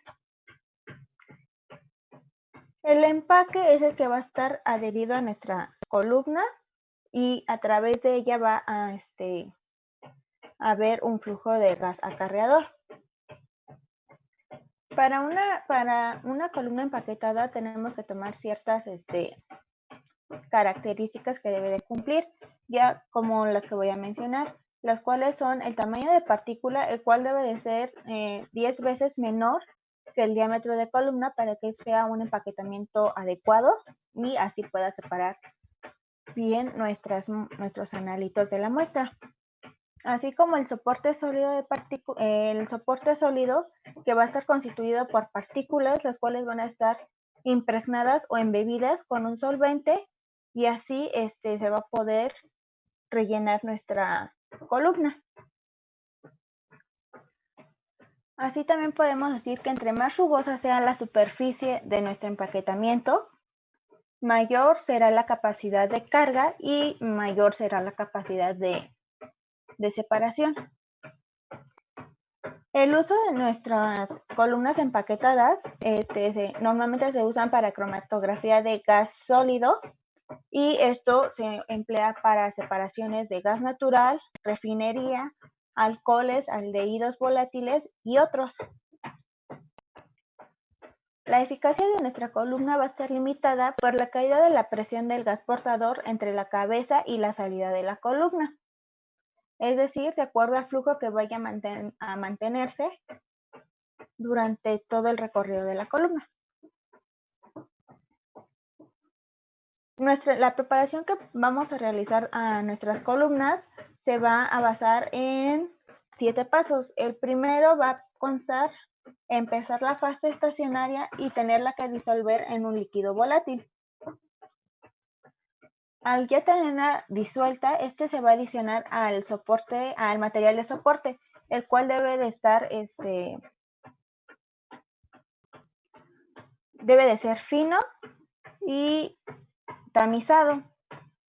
El empaque es el que va a estar adherido a nuestra columna y a través de ella va a haber un flujo de gas acarreador. Para una columna empaquetada tenemos que tomar ciertas características que debe de cumplir, ya como las que voy a mencionar. las cuales son el tamaño de partícula, el cual debe de ser 10 veces menor que el diámetro de columna para que sea un empaquetamiento adecuado y así pueda separar bien nuestros analitos de la muestra. Así como el soporte sólido que va a estar constituido por partículas, las cuales van a estar impregnadas o embebidas con un solvente y así se va a poder rellenar nuestra columna. Así también podemos decir que entre más rugosa sea la superficie de nuestro empaquetamiento, mayor será la capacidad de carga y mayor será la capacidad de separación. El uso de nuestras columnas empaquetadas normalmente se usan para cromatografía de gas sólido y esto se emplea para separaciones de gas natural, refinería, alcoholes, aldehídos volátiles y otros. La eficacia de nuestra columna va a estar limitada por la caída de la presión del gas portador entre la cabeza y la salida de la columna. Es decir, de acuerdo al flujo que vaya a mantenerse durante todo el recorrido de la columna. La preparación que vamos a realizar a nuestras columnas se va a basar en 7 pasos. El primero va a constar en empezar la fase estacionaria y tenerla que disolver en un líquido volátil. Al ya tenerla disuelta, se va a adicionar al material de soporte, el cual debe de estar, debe de ser fino y tamizado.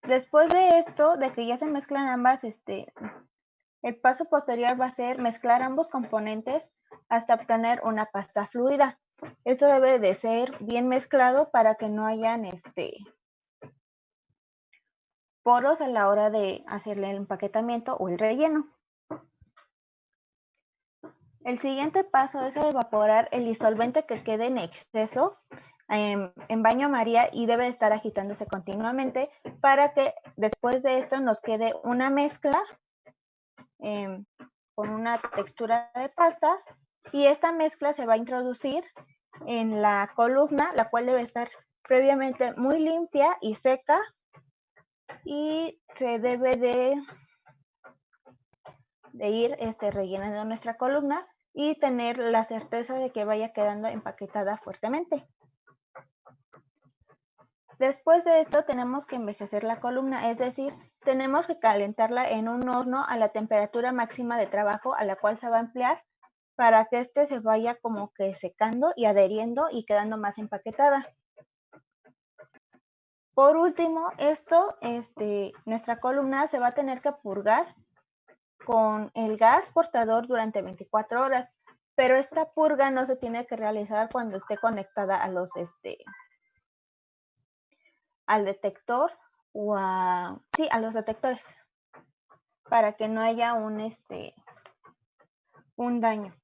Después de esto, de que ya se mezclan ambas, el paso posterior va a ser mezclar ambos componentes hasta obtener una pasta fluida. Esto debe de ser bien mezclado para que no hayan poros a la hora de hacerle el empaquetamiento o el relleno. El siguiente paso es evaporar el disolvente que quede en exceso en baño María y debe estar agitándose continuamente para que después de esto nos quede una mezcla con una textura de pasta y esta mezcla se va a introducir en la columna, la cual debe estar previamente muy limpia y seca y se debe de ir rellenando nuestra columna y tener la certeza de que vaya quedando empaquetada fuertemente. Después de esto tenemos que envejecer la columna, es decir, tenemos que calentarla en un horno a la temperatura máxima de trabajo a la cual se va a emplear para que se vaya como que secando y adheriendo y quedando más empaquetada. Por último, nuestra columna se va a tener que purgar con el gas portador durante 24 horas, pero esta purga no se tiene que realizar cuando esté conectada a los al detector o a los detectores para que no haya un daño.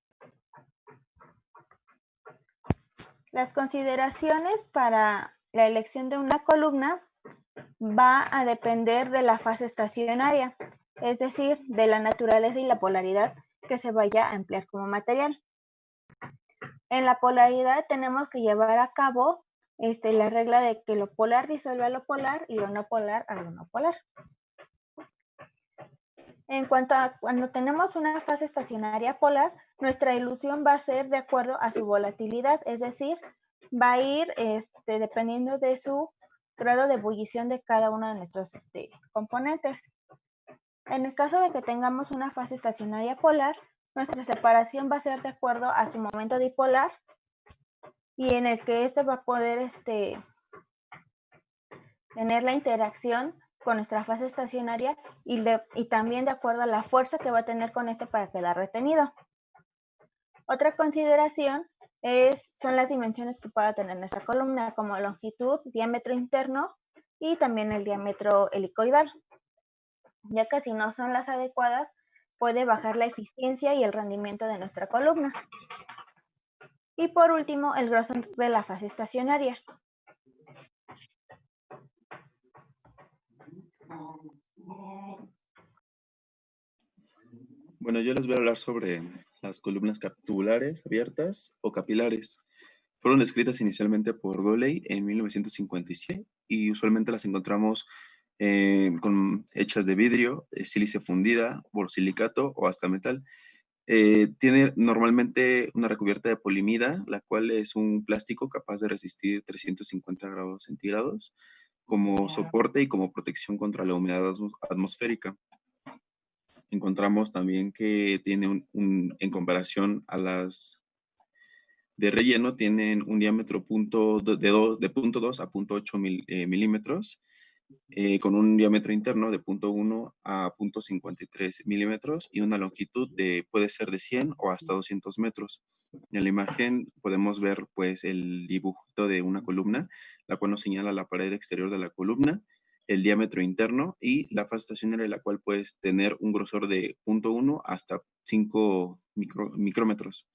Las consideraciones para la elección de una columna va a depender de la fase estacionaria, es decir, de la naturaleza y la polaridad que se vaya a emplear como material. En la polaridad tenemos que llevar a cabo la regla de que lo polar disuelve a lo polar y lo no polar a lo no polar. En cuanto a cuando tenemos una fase estacionaria polar, nuestra ilusión va a ser de acuerdo a su volatilidad, es decir, va a ir dependiendo de su grado de ebullición de cada uno de nuestros componentes. En el caso de que tengamos una fase estacionaria polar, nuestra separación va a ser de acuerdo a su momento dipolar y en el que va a poder tener la interacción con nuestra fase estacionaria y también de acuerdo a la fuerza que va a tener con para quedar retenido. Otra consideración son las dimensiones que pueda tener nuestra columna, como longitud, diámetro interno y también el diámetro helicoidal, ya que si no son las adecuadas, puede bajar la eficiencia y el rendimiento de nuestra columna. Y por último, el grosor de la fase estacionaria. Bueno, yo les voy a hablar sobre las columnas tubulares, abiertas o capilares. Fueron descritas inicialmente por Goley en 1957 y usualmente las encontramos hechas de vidrio, sílice fundida, borosilicato o hasta metal. Tiene normalmente una recubierta de polimida, la cual es un plástico capaz de resistir 350 grados centígrados como soporte y como protección contra la humedad atmosférica. Encontramos también que tiene en comparación a las de relleno, tienen un diámetro de 0.2 a 0.8 milímetros, con un diámetro interno de 0.1 a 0.53 milímetros y una longitud puede ser de 100 o hasta 200 metros. En la imagen podemos ver pues el dibujito de una columna, la cual nos señala la pared exterior de la columna, el diámetro interno y la fase estacionaria, la cual puede tener un grosor de 0.1 hasta 5 micrómetros.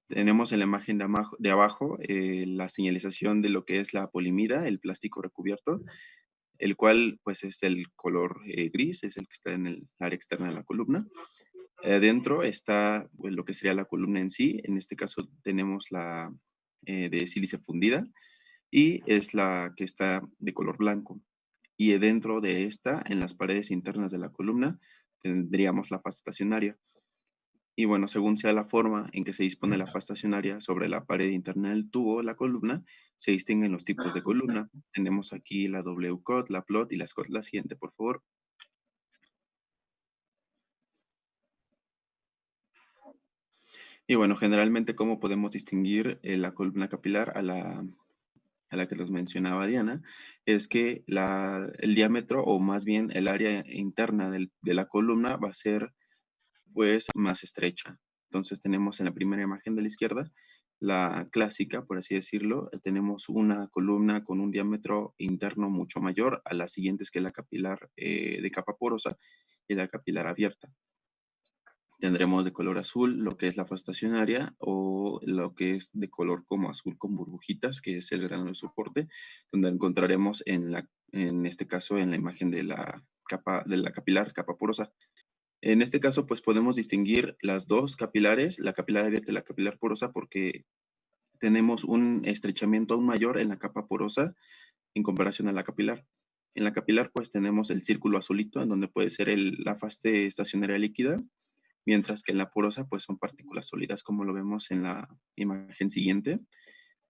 Tenemos en la imagen de abajo la señalización de lo que es la polimida, el plástico recubierto, el cual pues es el color gris, es el que está en el área externa de la columna. Adentro está pues, lo que sería la columna en sí. En este caso tenemos la de sílice fundida y es la que está de color blanco. Y dentro de esta, en las paredes internas de la columna, tendríamos la fase estacionaria. Y bueno, según sea la forma en que se dispone la fase estacionaria sobre la pared interna del tubo, la columna, se distinguen los tipos de columna. Tenemos aquí la W-cut, la plot y la Scott. La siguiente, por favor. Y bueno, generalmente, ¿cómo podemos distinguir la columna capilar a la que los mencionaba Diana? Es que el diámetro, o más bien el área interna de la columna, va a ser pues más estrecha. Entonces tenemos en la primera imagen de la izquierda la clásica, por así decirlo. Tenemos una columna con un diámetro interno mucho mayor a las siguientes, que es la capilar de capa porosa y la capilar abierta. Tendremos de color azul lo que es la fase estacionaria, o lo que es de color como azul con burbujitas, que es el grano de soporte, donde encontraremos en este caso en la imagen de la capilar, capa porosa. En este caso, pues podemos distinguir las dos capilares, la capilar abierta y la capilar porosa, porque tenemos un estrechamiento aún mayor en la capa porosa en comparación a la capilar. En la capilar, pues tenemos el círculo azulito, en donde puede ser la fase estacionaria líquida, mientras que en la porosa, pues son partículas sólidas, como lo vemos en la imagen siguiente.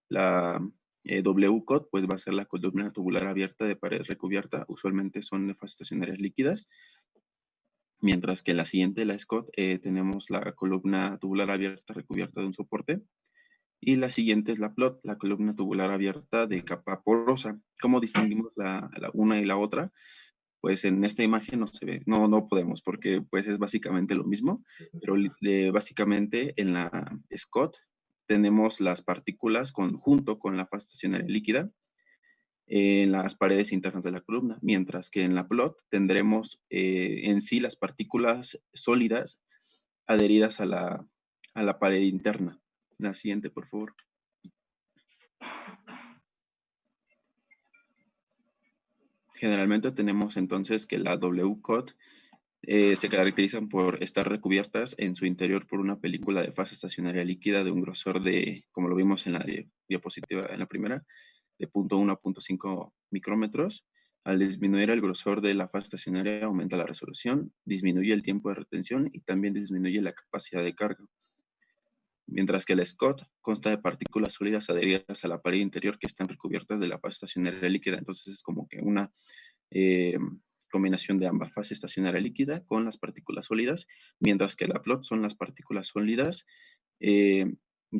La W-cut, pues va a ser la columna tubular abierta de pared recubierta, usualmente son de fases estacionarias líquidas. Mientras que en la siguiente, la Scott, tenemos la columna tubular abierta recubierta de un soporte. Y la siguiente es la plot, la columna tubular abierta de capa porosa. ¿Cómo distinguimos la una y la otra? Pues en esta imagen no se ve, no podemos, porque pues es básicamente lo mismo, pero básicamente en la Scott tenemos las partículas junto con la fase estacionaria líquida en las paredes internas de la columna, mientras que en la plot tendremos en sí las partículas sólidas adheridas a la pared interna. La siguiente, por favor. Generalmente tenemos entonces que la W-cut se caracterizan por estar recubiertas en su interior por una película de fase estacionaria líquida de un grosor de, como lo vimos en la diapositiva en la primera, de 0.1 a 0.5 micrómetros. Al disminuir el grosor de la fase estacionaria aumenta la resolución, disminuye el tiempo de retención y también disminuye la capacidad de carga. Mientras que la Scott consta de partículas sólidas adheridas a la pared interior que están recubiertas de la fase estacionaria líquida. Entonces es como que una combinación de ambas, fase estacionaria líquida con las partículas sólidas, mientras que la plot son las partículas sólidas.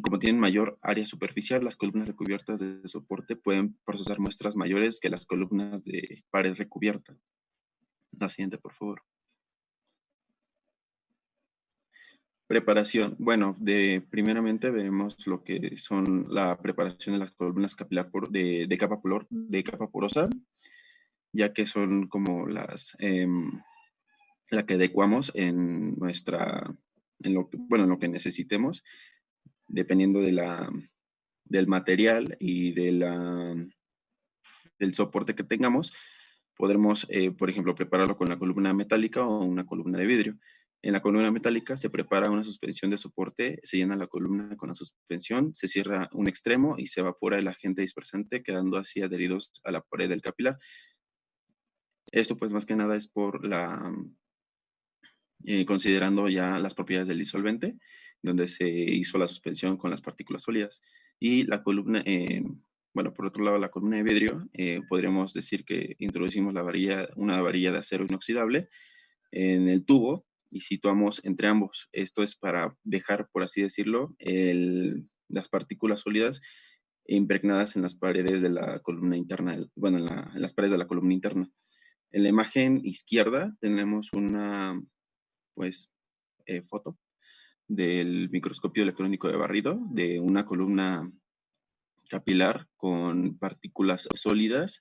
Como tienen mayor área superficial, las columnas recubiertas de soporte pueden procesar muestras mayores que las columnas de pared recubierta. La siguiente, por favor. Preparación. Bueno, primeramente veremos lo que son la preparación de las columnas capilar de capa porosa, ya que son como la que adecuamos en lo que necesitemos, dependiendo del material y del soporte que tengamos. Podremos, por ejemplo, prepararlo con la columna metálica o una columna de vidrio. En la columna metálica se prepara una suspensión de soporte, se llena la columna con la suspensión, se cierra un extremo y se evapora el agente dispersante, quedando así adheridos a la pared del capilar. Esto pues más que nada es por considerando ya las propiedades del disolvente, donde se hizo la suspensión con las partículas sólidas. Y la columna, bueno, por otro lado, la columna de vidrio, podríamos decir que introducimos una varilla de acero inoxidable en el tubo y situamos entre ambos. Esto es para dejar, por así decirlo, las partículas sólidas impregnadas en las paredes de la columna interna, bueno, en las paredes de la columna interna. En la imagen izquierda tenemos una, pues, foto del microscopio electrónico de barrido de una columna capilar con partículas sólidas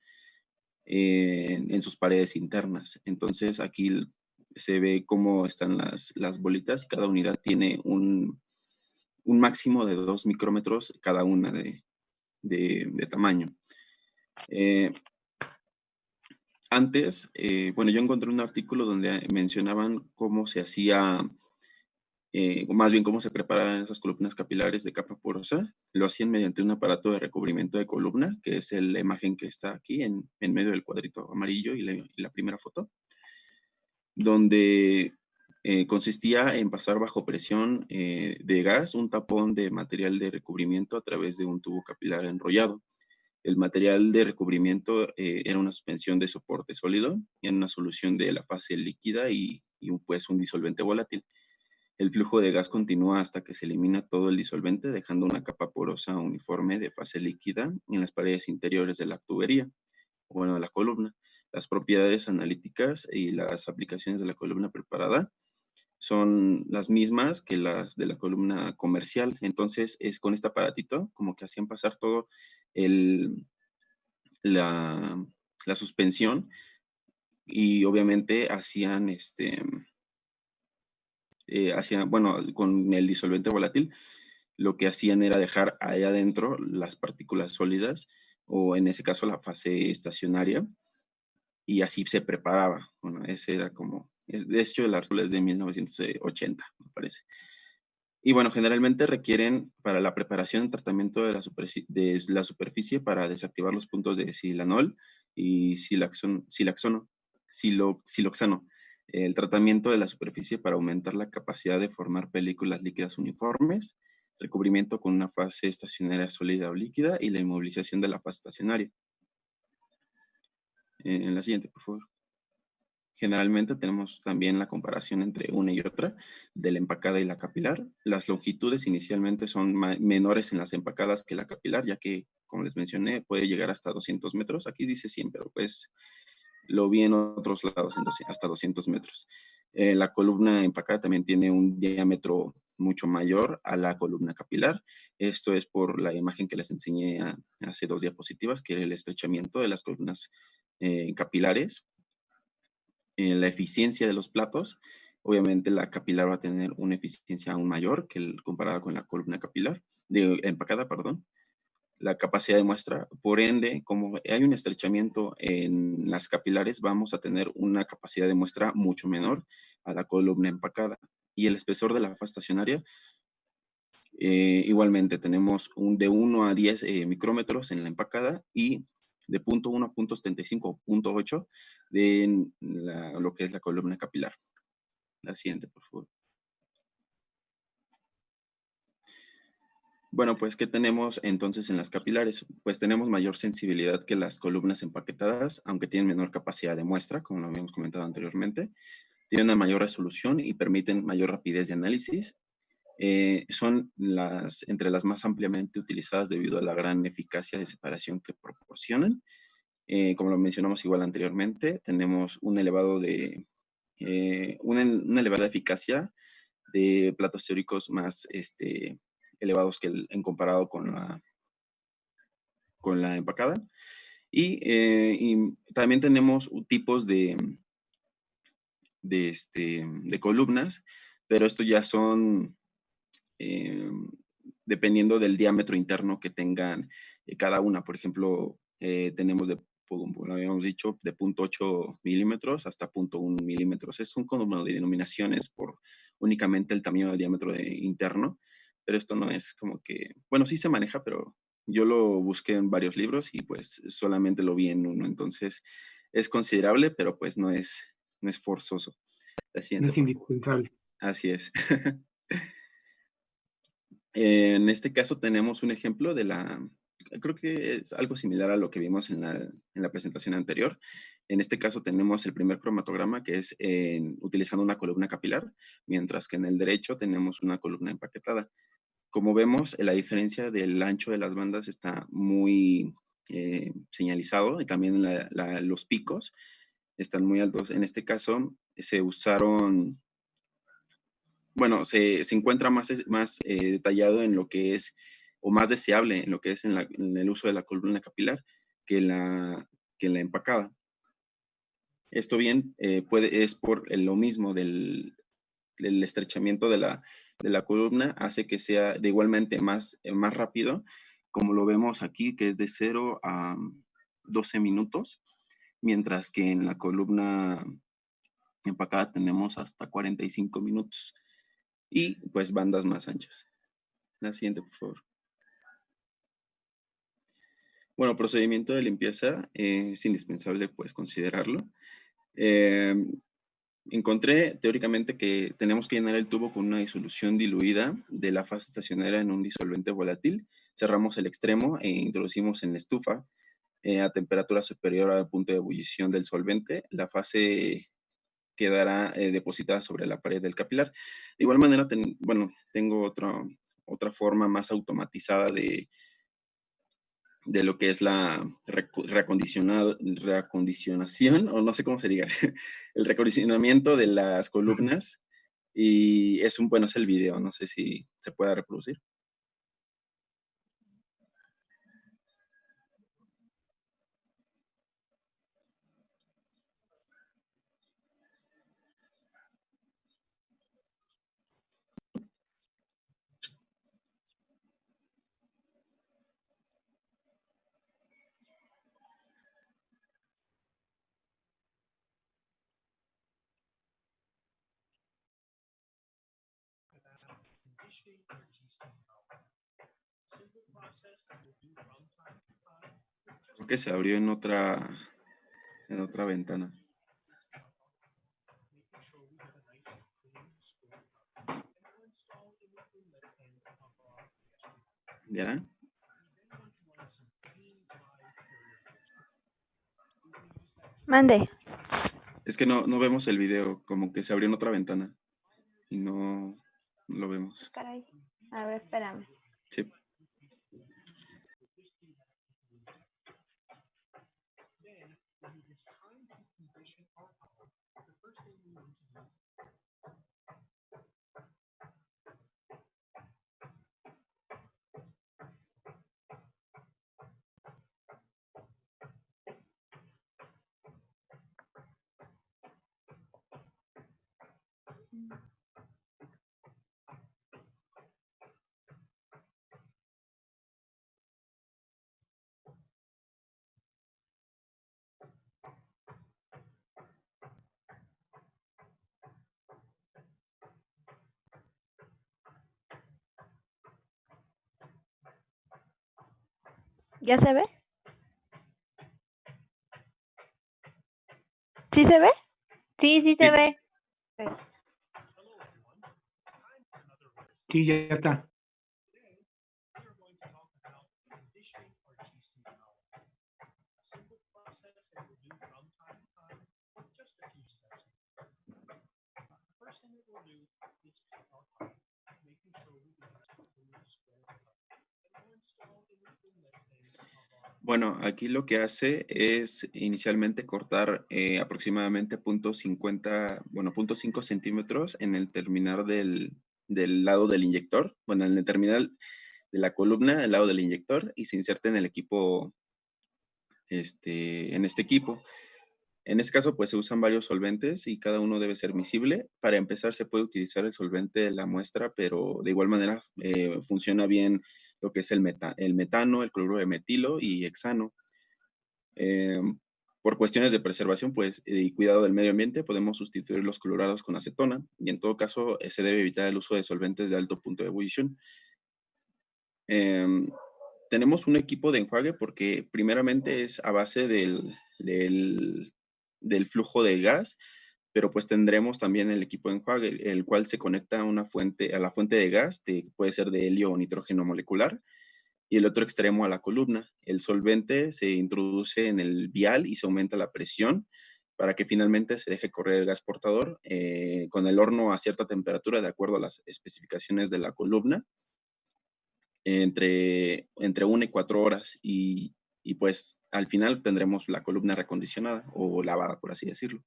en sus paredes internas. Entonces aquí se ve cómo están las bolitas y cada unidad tiene un máximo de 2 micrómetros cada una de tamaño. Antes, bueno, yo encontré un artículo donde mencionaban cómo se hacía, más bien cómo se preparaban esas columnas capilares de capa porosa. Lo hacían mediante un aparato de recubrimiento de columna, que es la imagen que está aquí en medio del cuadrito amarillo y la primera foto, donde consistía en pasar bajo presión de gas un tapón de material de recubrimiento a través de un tubo capilar enrollado. El material de recubrimiento era una suspensión de soporte sólido en una solución de la fase líquida y pues un disolvente volátil. El flujo de gas continúa hasta que se elimina todo el disolvente, dejando una capa porosa uniforme de fase líquida en las paredes interiores de la tubería, bueno, de la columna. Las propiedades analíticas y las aplicaciones de la columna preparada son las mismas que las de la columna comercial. Entonces, es con este aparatito como que hacían pasar todo la suspensión y obviamente hacían bueno, con el disolvente volátil, lo que hacían era dejar ahí adentro las partículas sólidas, o en ese caso la fase estacionaria, y así se preparaba. Bueno, ese era como, de hecho el artículo es de 1980, me parece. Y bueno, generalmente requieren para la preparación y tratamiento de la superficie para desactivar los puntos de silanol y siloxano. El tratamiento de la superficie para aumentar la capacidad de formar películas líquidas uniformes, recubrimiento con una fase estacionaria sólida o líquida y la inmovilización de la fase estacionaria. En la siguiente, por favor. Generalmente tenemos también la comparación entre una y otra de la empacada y la capilar. Las longitudes inicialmente son menores en las empacadas que la capilar, ya que, como les mencioné, puede llegar hasta 200 metros. Aquí dice 100, pero pues lo vi en otros lados, hasta 200 metros. La columna empacada también tiene un diámetro mucho mayor a la columna capilar. Esto es por la imagen que les enseñé hace 2 diapositivas, que era el estrechamiento de las columnas capilares. La eficiencia de los platos, obviamente la capilar va a tener una eficiencia aún mayor comparada con la columna capilar, empacada, perdón. La capacidad de muestra, por ende, como hay un estrechamiento en las capilares, vamos a tener una capacidad de muestra mucho menor a la columna empacada. Y el espesor de la fase estacionaria, igualmente tenemos de 1 a 10 micrómetros en la empacada y de 0.1 a 0.75 o 0.8 de lo que es la columna capilar. La siguiente, por favor. Bueno, pues, ¿qué tenemos entonces en las capilares? Pues tenemos mayor sensibilidad que las columnas empaquetadas, aunque tienen menor capacidad de muestra, como lo habíamos comentado anteriormente. Tienen una mayor resolución y permiten mayor rapidez de análisis. Son entre las más ampliamente utilizadas debido a la gran eficacia de separación que proporcionan. Como lo mencionamos igual anteriormente, tenemos una elevada eficacia de platos teóricos más elevados que en comparado con la empacada. Y también tenemos tipos de columnas, pero esto ya son dependiendo del diámetro interno que tengan cada una. Por ejemplo, tenemos de como habíamos dicho, de 0.8 milímetros hasta 0.1 milímetros. Es un como de denominaciones por únicamente el tamaño del diámetro interno, pero esto no es como que, bueno, sí se maneja, pero yo lo busqué en varios libros y pues solamente lo vi en uno, entonces es considerable, pero pues no es forzoso. La siguiente, no es indispensable. Así es. En este caso tenemos un ejemplo creo que es algo similar a lo que vimos en la presentación anterior. En este caso tenemos el primer cromatograma que es utilizando una columna capilar, mientras que en el derecho tenemos una columna empaquetada. Como vemos, la diferencia del ancho de las bandas está muy señalizado y también los picos están muy altos. En este caso se usaron, bueno, se encuentra más detallado en lo que es, o más deseable en lo que es en el uso de la columna capilar que la empacada. Esto bien es por lo mismo del estrechamiento de la columna, hace que sea de igualmente más rápido, como lo vemos aquí, que es de 0 a 12 minutos, mientras que en la columna empacada tenemos hasta 45 minutos. Y pues bandas más anchas. La siguiente, por favor. Bueno, procedimiento de limpieza, es indispensable pues considerarlo. Encontré teóricamente que tenemos que llenar el tubo con una disolución diluida de la fase estacionaria en un disolvente volátil. Cerramos el extremo e introducimos en la estufa a temperatura superior al punto de ebullición del solvente. La fase quedará depositada sobre la pared del capilar. De igual manera, tengo otra forma más automatizada de lo que es la reacondicionación, o no sé cómo se diga, el recondicionamiento de las columnas. Y es el video, no sé si se puede reproducir. Creo que se abrió en otra ventana. ¿Ya? Mande. Es que no vemos el video, como que se abrió en otra ventana y no lo vemos. Caray. A ver, espérame. Sí. ¿Ya se ve? ¿Sí se ve? Sí, se ve. Sí, ya está. Bueno, aquí lo que hace es inicialmente cortar aproximadamente 0.5 centímetros en el terminal del lado del inyector, bueno, en el terminal de la columna, el lado del inyector, y se inserta en el equipo, en este equipo. En este caso, pues se usan varios solventes y cada uno debe ser miscible. Para empezar, se puede utilizar el solvente de la muestra, pero de igual manera funciona bien lo que es el metano, el cloruro de metilo y hexano. Por cuestiones de preservación pues, y cuidado del medio ambiente, podemos sustituir los clorados con acetona y en todo caso se debe evitar el uso de solventes de alto punto de ebullición. Tenemos un equipo de enjuague porque primeramente es a base del flujo de gas, pero pues tendremos también el equipo de enjuague, el cual se conecta a la fuente de gas, puede ser de helio o nitrógeno molecular, y el otro extremo a la columna. El solvente se introduce en el vial y se aumenta la presión para que finalmente se deje correr el gas portador con el horno a cierta temperatura de acuerdo a las especificaciones de la columna, entre 1 y 4 horas y pues al final tendremos la columna recondicionada o lavada, por así decirlo.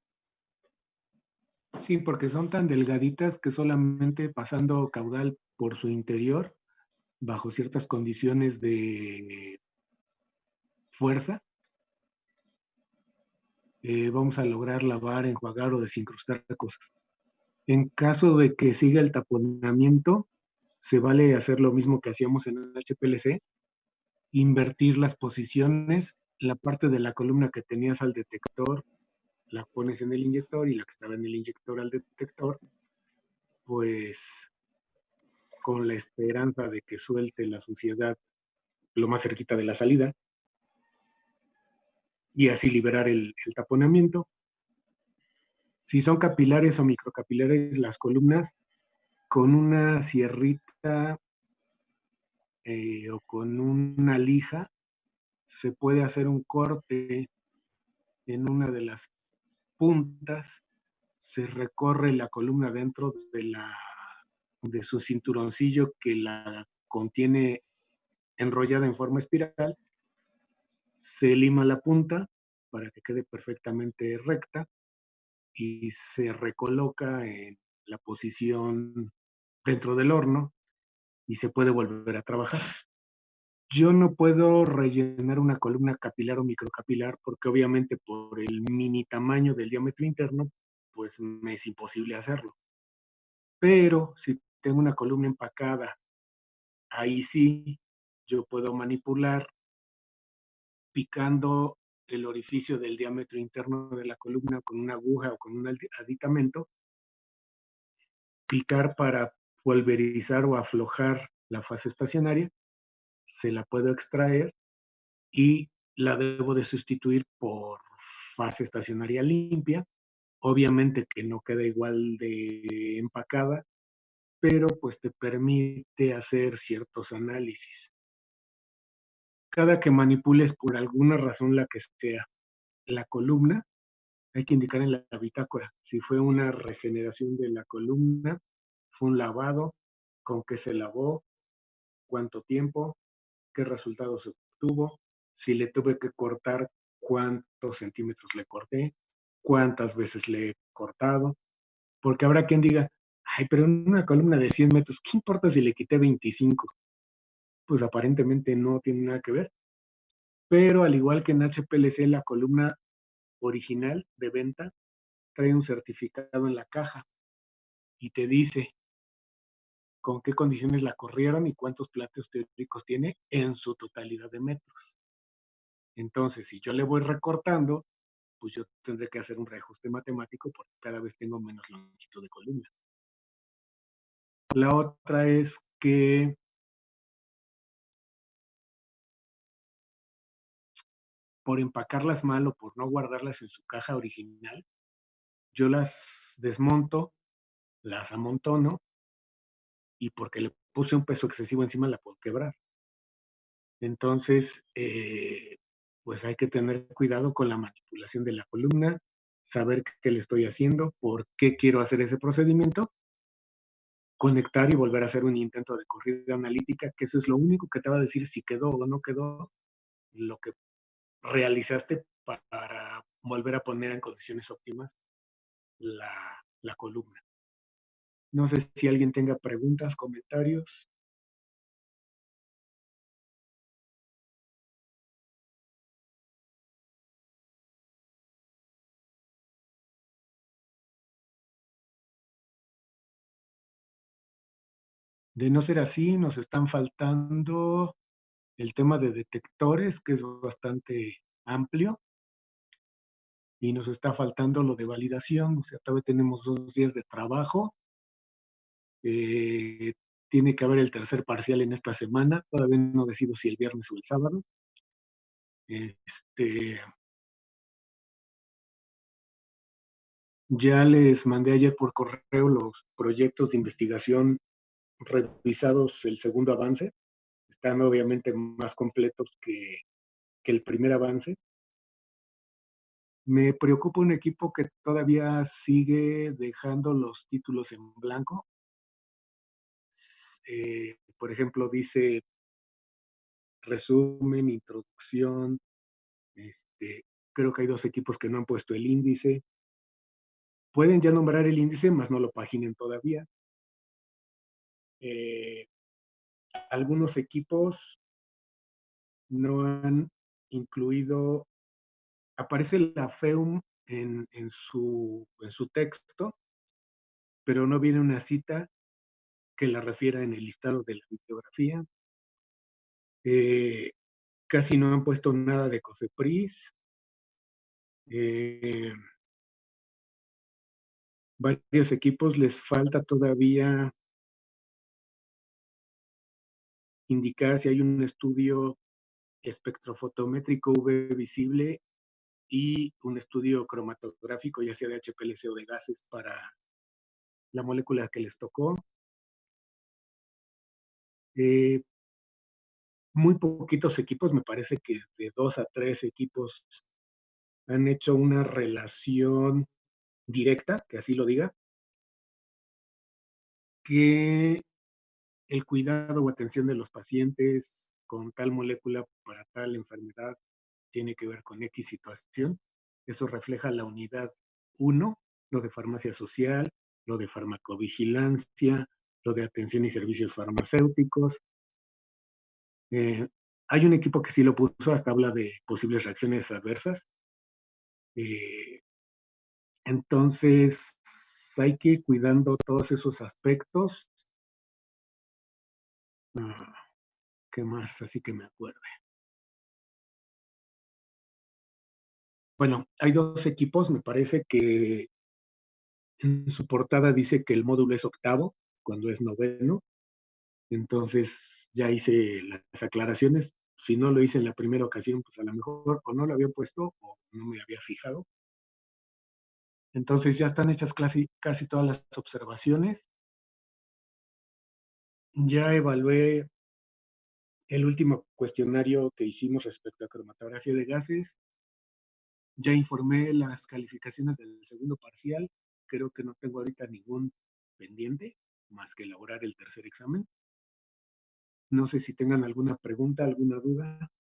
Sí, porque son tan delgaditas que solamente pasando caudal por su interior, bajo ciertas condiciones de fuerza, vamos a lograr lavar, enjuagar o desincrustar cosas. En caso de que siga el taponamiento, se vale hacer lo mismo que hacíamos en el HPLC, invertir las posiciones, la parte de la columna que tenías al detector, la pones en el inyector y la que estaba en el inyector al detector, pues con la esperanza de que suelte la suciedad lo más cerquita de la salida y así liberar el taponamiento. Si son capilares o microcapilares las columnas, con una sierrita o con una lija se puede hacer un corte en una de las puntas, se recorre la columna dentro de su cinturoncillo que la contiene enrollada en forma espiral, se lima la punta para que quede perfectamente recta y se recoloca en la posición dentro del horno y se puede volver a trabajar. Yo no puedo rellenar una columna capilar o microcapilar porque obviamente por el mini tamaño del diámetro interno, pues me es imposible hacerlo. Pero si tengo una columna empacada, ahí sí yo puedo manipular picando el orificio del diámetro interno de la columna con una aguja o con un aditamento, picar para pulverizar o aflojar la fase estacionaria, se la puedo extraer y la debo de sustituir por fase estacionaria limpia. Obviamente que no queda igual de empacada, pero pues te permite hacer ciertos análisis. Cada que manipules por alguna razón la que sea la columna, hay que indicar en la bitácora si fue una regeneración de la columna, fue un lavado, con qué se lavó, cuánto tiempo, qué resultado se obtuvo, si le tuve que cortar, cuántos centímetros le corté, cuántas veces le he cortado, porque habrá quien diga, ay, pero en una columna de 100 metros, ¿qué importa si le quité 25? Pues aparentemente no tiene nada que ver, pero al igual que en HPLC, la columna original de venta trae un certificado en la caja y te dice con qué condiciones la corrieron y cuántos platos teóricos tiene en su totalidad de metros. Entonces, si yo le voy recortando, pues yo tendré que hacer un reajuste matemático porque cada vez tengo menos longitud de columna. La otra es que por empacarlas mal o por no guardarlas en su caja original, yo las desmonto, las amontono y porque le puse un peso excesivo encima la puedo quebrar. Entonces, pues hay que tener cuidado con la manipulación de la columna, saber qué le estoy haciendo, por qué quiero hacer ese procedimiento, conectar y volver a hacer un intento de corrida analítica, que eso es lo único que te va a decir si quedó o no quedó lo que realizaste para volver a poner en condiciones óptimas la columna. No sé si alguien tenga preguntas, comentarios. De no ser así, nos están faltando el tema de detectores, que es bastante amplio y nos está faltando lo de validación, o sea, todavía tenemos 2 días de trabajo. Tiene que haber el tercer parcial en esta semana, todavía no decido si el viernes o el sábado. Ya les mandé ayer por correo los proyectos de investigación revisados, el segundo avance. Están obviamente más completos que el primer avance. Me preocupa un equipo que todavía sigue dejando los títulos en blanco. Por ejemplo, dice resumen, introducción. Creo que hay 2 equipos que no han puesto el índice. Pueden ya nombrar el índice, más no lo paginen todavía. Algunos equipos no han incluido, aparece la FEUM en su texto, pero no viene una cita que la refiera en el listado de la bibliografía. Casi no han puesto nada de COFEPRIS. Varios equipos les falta todavía indicar si hay un estudio espectrofotométrico UV visible y un estudio cromatográfico, ya sea de HPLC o de gases, para la molécula que les tocó. Muy poquitos equipos, me parece que de 2 a 3 equipos han hecho una relación directa, que así lo diga, que el cuidado o atención de los pacientes con tal molécula para tal enfermedad tiene que ver con X situación. Eso refleja la unidad 1, lo de farmacia social, lo de farmacovigilancia, lo de atención y servicios farmacéuticos. Hay un equipo que sí lo puso, hasta habla de posibles reacciones adversas. Entonces, hay que ir cuidando todos esos aspectos. ¿Qué más? Así que me acuerde. Bueno, hay 2 equipos, me parece que en su portada dice que el módulo es 8º, cuando es 9º. Entonces, ya hice las aclaraciones. Si no lo hice en la primera ocasión, pues a lo mejor o no lo había puesto o no me había fijado. Entonces, ya están hechas casi todas las observaciones. Ya evalué el último cuestionario que hicimos respecto a cromatografía de gases. Ya informé las calificaciones del segundo parcial. Creo que no tengo ahorita ningún pendiente, más que elaborar el tercer examen. No sé si tengan alguna pregunta, alguna duda.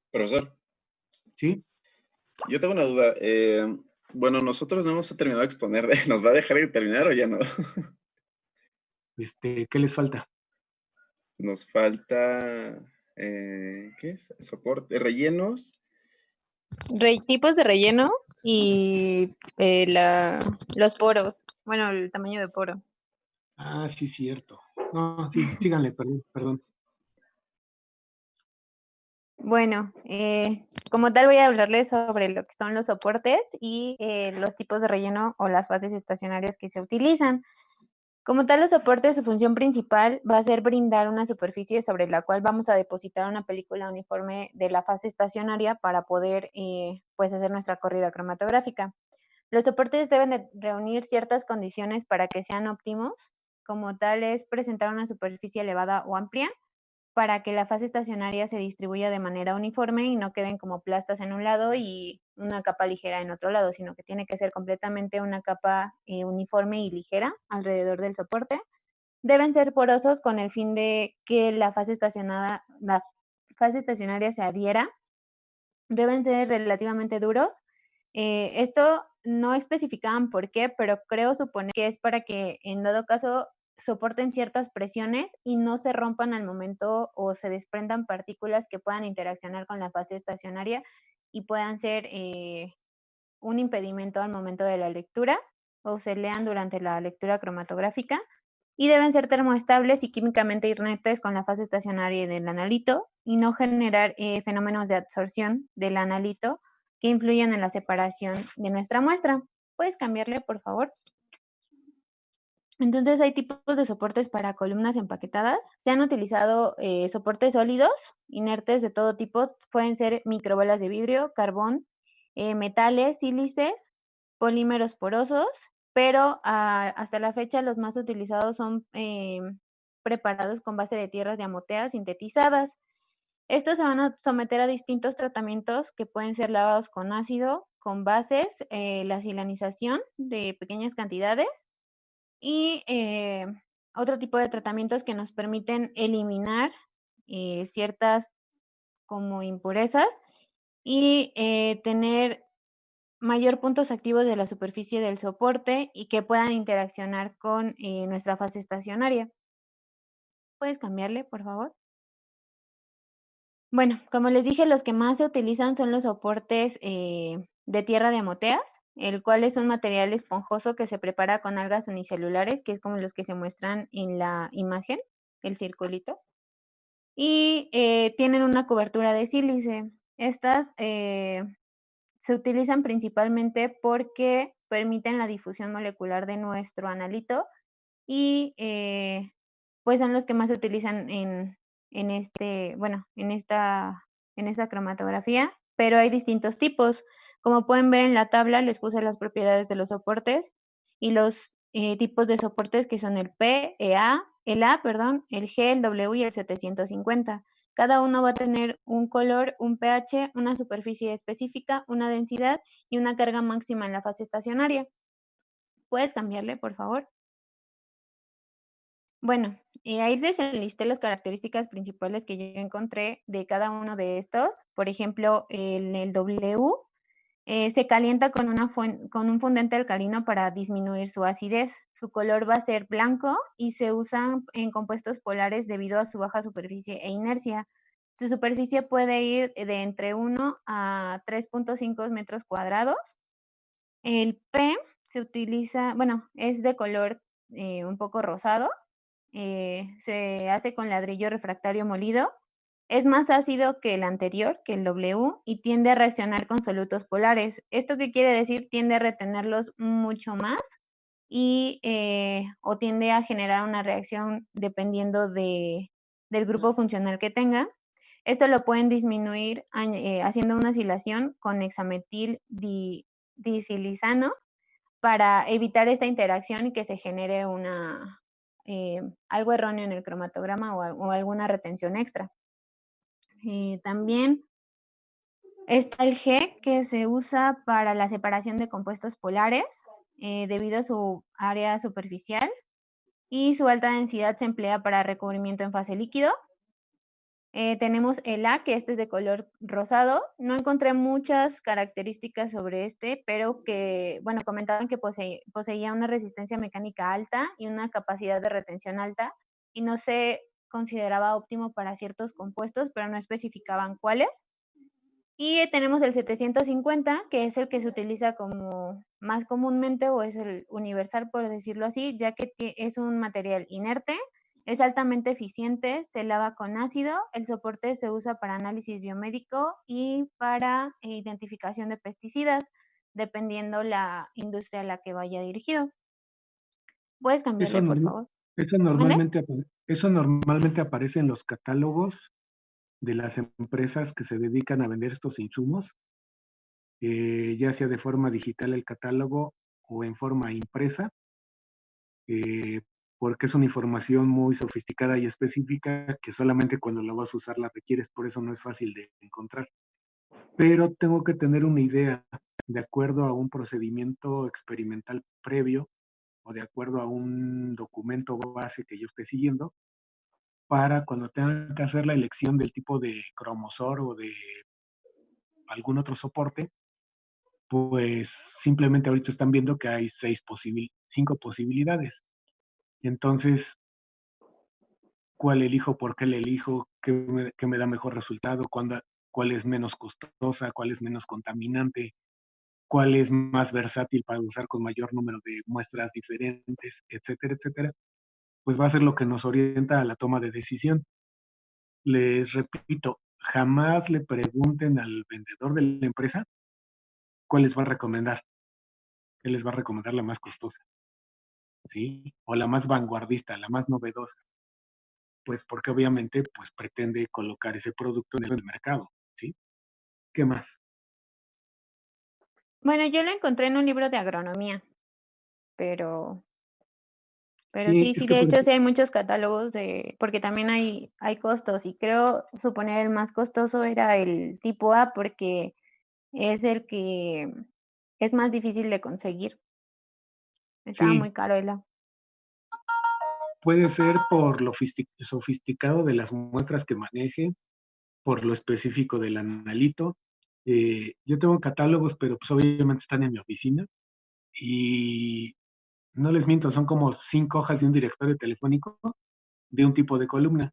Profesor. ¿Sí? Yo tengo una duda. Bueno, nosotros no hemos terminado de exponer. ¿Nos va a dejar de terminar o ya no? ¿Qué les falta? Nos falta, ¿qué es? Soporte, rellenos. Tipos de relleno y los poros. Bueno, el tamaño de poro. Ah, sí, cierto. No, sí, síganle, perdón. Bueno, como tal voy a hablarles sobre lo que son los soportes y los tipos de relleno o las fases estacionarias que se utilizan. Como tal, los soportes, su función principal va a ser brindar una superficie sobre la cual vamos a depositar una película uniforme de la fase estacionaria para poder pues hacer nuestra corrida cromatográfica. Los soportes deben de reunir ciertas condiciones para que sean óptimos, como tal es presentar una superficie elevada o amplia, para que la fase estacionaria se distribuya de manera uniforme y no queden como plastas en un lado y una capa ligera en otro lado, sino que tiene que ser completamente una capa uniforme y ligera alrededor del soporte. Deben ser porosos con el fin de que la fase estacionaria se adhiera. Deben ser relativamente duros. Esto no especificaban por qué, pero creo suponer que es para que en dado caso soporten ciertas presiones y no se rompan al momento o se desprendan partículas que puedan interaccionar con la fase estacionaria y puedan ser un impedimento al momento de la lectura o se lean durante la lectura cromatográfica y deben ser termoestables y químicamente inertes con la fase estacionaria del analito y no generar fenómenos de absorción del analito que influyan en la separación de nuestra muestra. ¿Puedes cambiarle, por favor? Entonces hay tipos de soportes para columnas empaquetadas. Se han utilizado soportes sólidos, inertes de todo tipo. Pueden ser microbolas de vidrio, carbón, metales, sílices, polímeros porosos, pero hasta la fecha los más utilizados son preparados con base de tierras de amotea sintetizadas. Estos se van a someter a distintos tratamientos que pueden ser lavados con ácido, con bases, la silanización de pequeñas cantidades y otro tipo de tratamientos que nos permiten eliminar ciertas como impurezas y tener mayor puntos activos de la superficie del soporte y que puedan interaccionar con nuestra fase estacionaria. ¿Puedes cambiarle, por favor? Bueno, como les dije, los que más se utilizan son los soportes de tierra de amoteas, el cual es un material esponjoso que se prepara con algas unicelulares, que es como los que se muestran en la imagen, el circulito, y tienen una cobertura de sílice. Estas se utilizan principalmente porque permiten la difusión molecular de nuestro analito y pues son los que más se utilizan en esta cromatografía, pero hay distintos tipos. Como pueden ver en la tabla, les puse las propiedades de los soportes y los tipos de soportes que son el P, el A, el G, el W y el 750. Cada uno va a tener un color, un pH, una superficie específica, una densidad y una carga máxima en la fase estacionaria. ¿Puedes cambiarle, por favor? Bueno, ahí les enlisté las características principales que yo encontré de cada uno de estos. Por ejemplo, el W se calienta con un fundente alcalino para disminuir su acidez. Su color va a ser blanco y se usan en compuestos polares debido a su baja superficie e inercia. Su superficie puede ir de entre 1 a 3.5 metros cuadrados. El P se utiliza, bueno, es de color un poco rosado. Se hace con ladrillo refractario molido. Es más ácido que el anterior, que el W, y tiende a reaccionar con solutos polares. ¿Esto qué quiere decir? Tiende a retenerlos mucho más y o tiende a generar una reacción dependiendo del grupo funcional que tenga. Esto lo pueden disminuir haciendo una acilación con hexametil disilizano para evitar esta interacción y que se genere algo erróneo en el cromatograma o alguna retención extra. También está el G, que se usa para la separación de compuestos polares debido a su área superficial y su alta densidad se emplea para recubrimiento en fase líquido. Tenemos el A, que este es de color rosado. No encontré muchas características sobre este, pero que, bueno, comentaban que poseía una resistencia mecánica alta y una capacidad de retención alta y no se consideraba óptimo para ciertos compuestos, pero no especificaban cuáles. Y tenemos el 750, que es el que se utiliza como más comúnmente o es el universal, por decirlo así, ya que es un material inerte. Es altamente eficiente, se lava con ácido, el soporte se usa para análisis biomédico y para identificación de pesticidas, dependiendo la industria a la que vaya dirigido. ¿Puedes cambiarle, por favor? Eso normalmente aparece en los catálogos de las empresas que se dedican a vender estos insumos, ya sea de forma digital el catálogo o en forma impresa. Porque es una información muy sofisticada y específica que solamente cuando la vas a usar la requieres, por eso no es fácil de encontrar. Pero tengo que tener una idea de acuerdo a un procedimiento experimental previo o de acuerdo a un documento base que yo esté siguiendo para cuando tenga que hacer la elección del tipo de cromosor o de algún otro soporte, pues simplemente ahorita están viendo que hay 5 posibilidades. Entonces, ¿cuál elijo? ¿Por qué la elijo? ¿Qué me da mejor resultado? ¿Cuál es menos costosa? ¿Cuál es menos contaminante? cuál es más versátil para usar con mayor número de muestras diferentes, etcétera, etcétera, pues va a ser lo que nos orienta a la toma de decisión. Les repito, jamás le pregunten al vendedor de la empresa cuál les va a recomendar. Él les va a recomendar la más costosa, ¿sí? O la más vanguardista, la más novedosa. Pues porque obviamente pues pretende colocar ese producto en el mercado, ¿sí? ¿Qué más? Bueno, yo lo encontré en un libro de agronomía, pero Sí, sí, es que de por hecho sí ejemplo, hay muchos catálogos porque también hay costos y creo suponer el más costoso era el tipo A porque es el que es más difícil de conseguir. Estaba sí, muy caro el A. puede ser por lo sofisticado de las muestras que maneje, por lo específico del analito. Yo tengo catálogos, pero pues obviamente están en mi oficina y no les miento, son como 5 hojas de un directorio telefónico de un tipo de columna.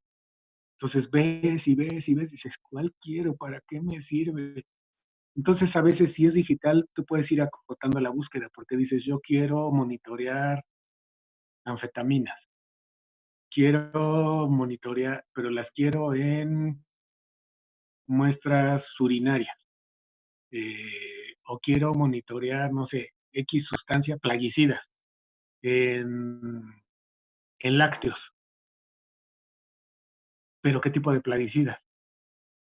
Entonces ves y ves y ves y dices, ¿cuál quiero? ¿Para qué me sirve? Entonces a veces si es digital, tú puedes ir acotando la búsqueda porque dices, yo quiero monitorear anfetaminas, quiero monitorear, pero las quiero en muestras urinarias, o quiero monitorear, no sé, X sustancia plaguicidas en, en lácteos, pero ¿qué tipo de plaguicidas?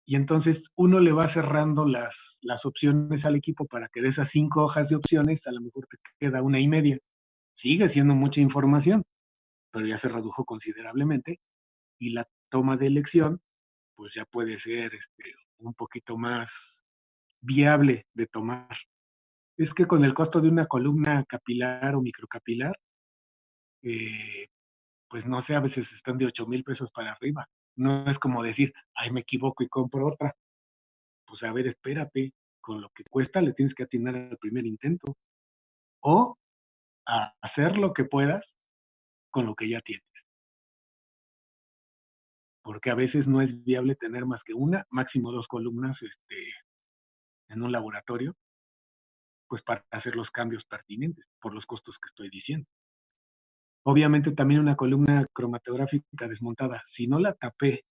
Y entonces uno le va cerrando las opciones al equipo para que de esas 5 hojas de opciones a lo mejor te queda 1.5. Sigue siendo mucha información, pero ya se redujo considerablemente y la toma de elección pues ya puede ser un poquito más viable de tomar. Es que con el costo de una columna capilar o microcapilar, eh, pues no sé, a veces están de 8,000 pesos para arriba. No es como decir, ay, me equivoco y compro otra. Pues a ver, espérate, con lo que cuesta le tienes que atinar al primer intento. O a hacer lo que puedas con lo que ya tienes. Porque a veces no es viable tener más que una, máximo 2 columnas en un laboratorio, pues para hacer los cambios pertinentes por los costos que estoy diciendo. Obviamente también una columna cromatográfica desmontada, si no la tapé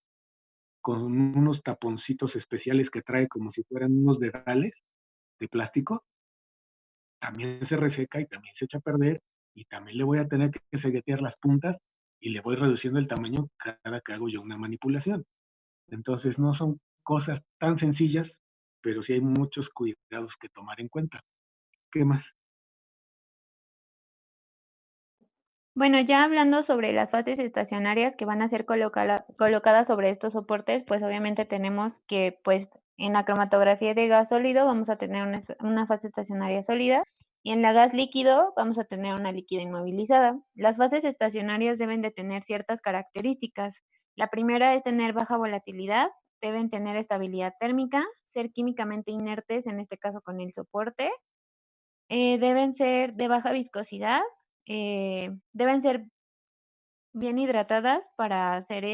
con unos taponcitos especiales que trae como si fueran unos dedales de plástico, también se reseca y también se echa a perder y también le voy a tener que seguetear las puntas y le voy reduciendo el tamaño cada que hago yo una manipulación. Entonces no son cosas tan sencillas, pero sí hay muchos cuidados que tomar en cuenta. ¿Qué más? Bueno, ya hablando sobre las fases estacionarias que van a ser colocadas sobre estos soportes, pues obviamente tenemos que, pues, en la cromatografía de gas sólido vamos a tener una fase estacionaria sólida y en la gas líquido vamos a tener una líquida inmovilizada. Las fases estacionarias deben de tener ciertas características. La primera es tener baja volatilidad, deben tener estabilidad térmica, ser químicamente inertes, en este caso con el soporte, deben ser de baja viscosidad, deben ser bien hidratadas para ser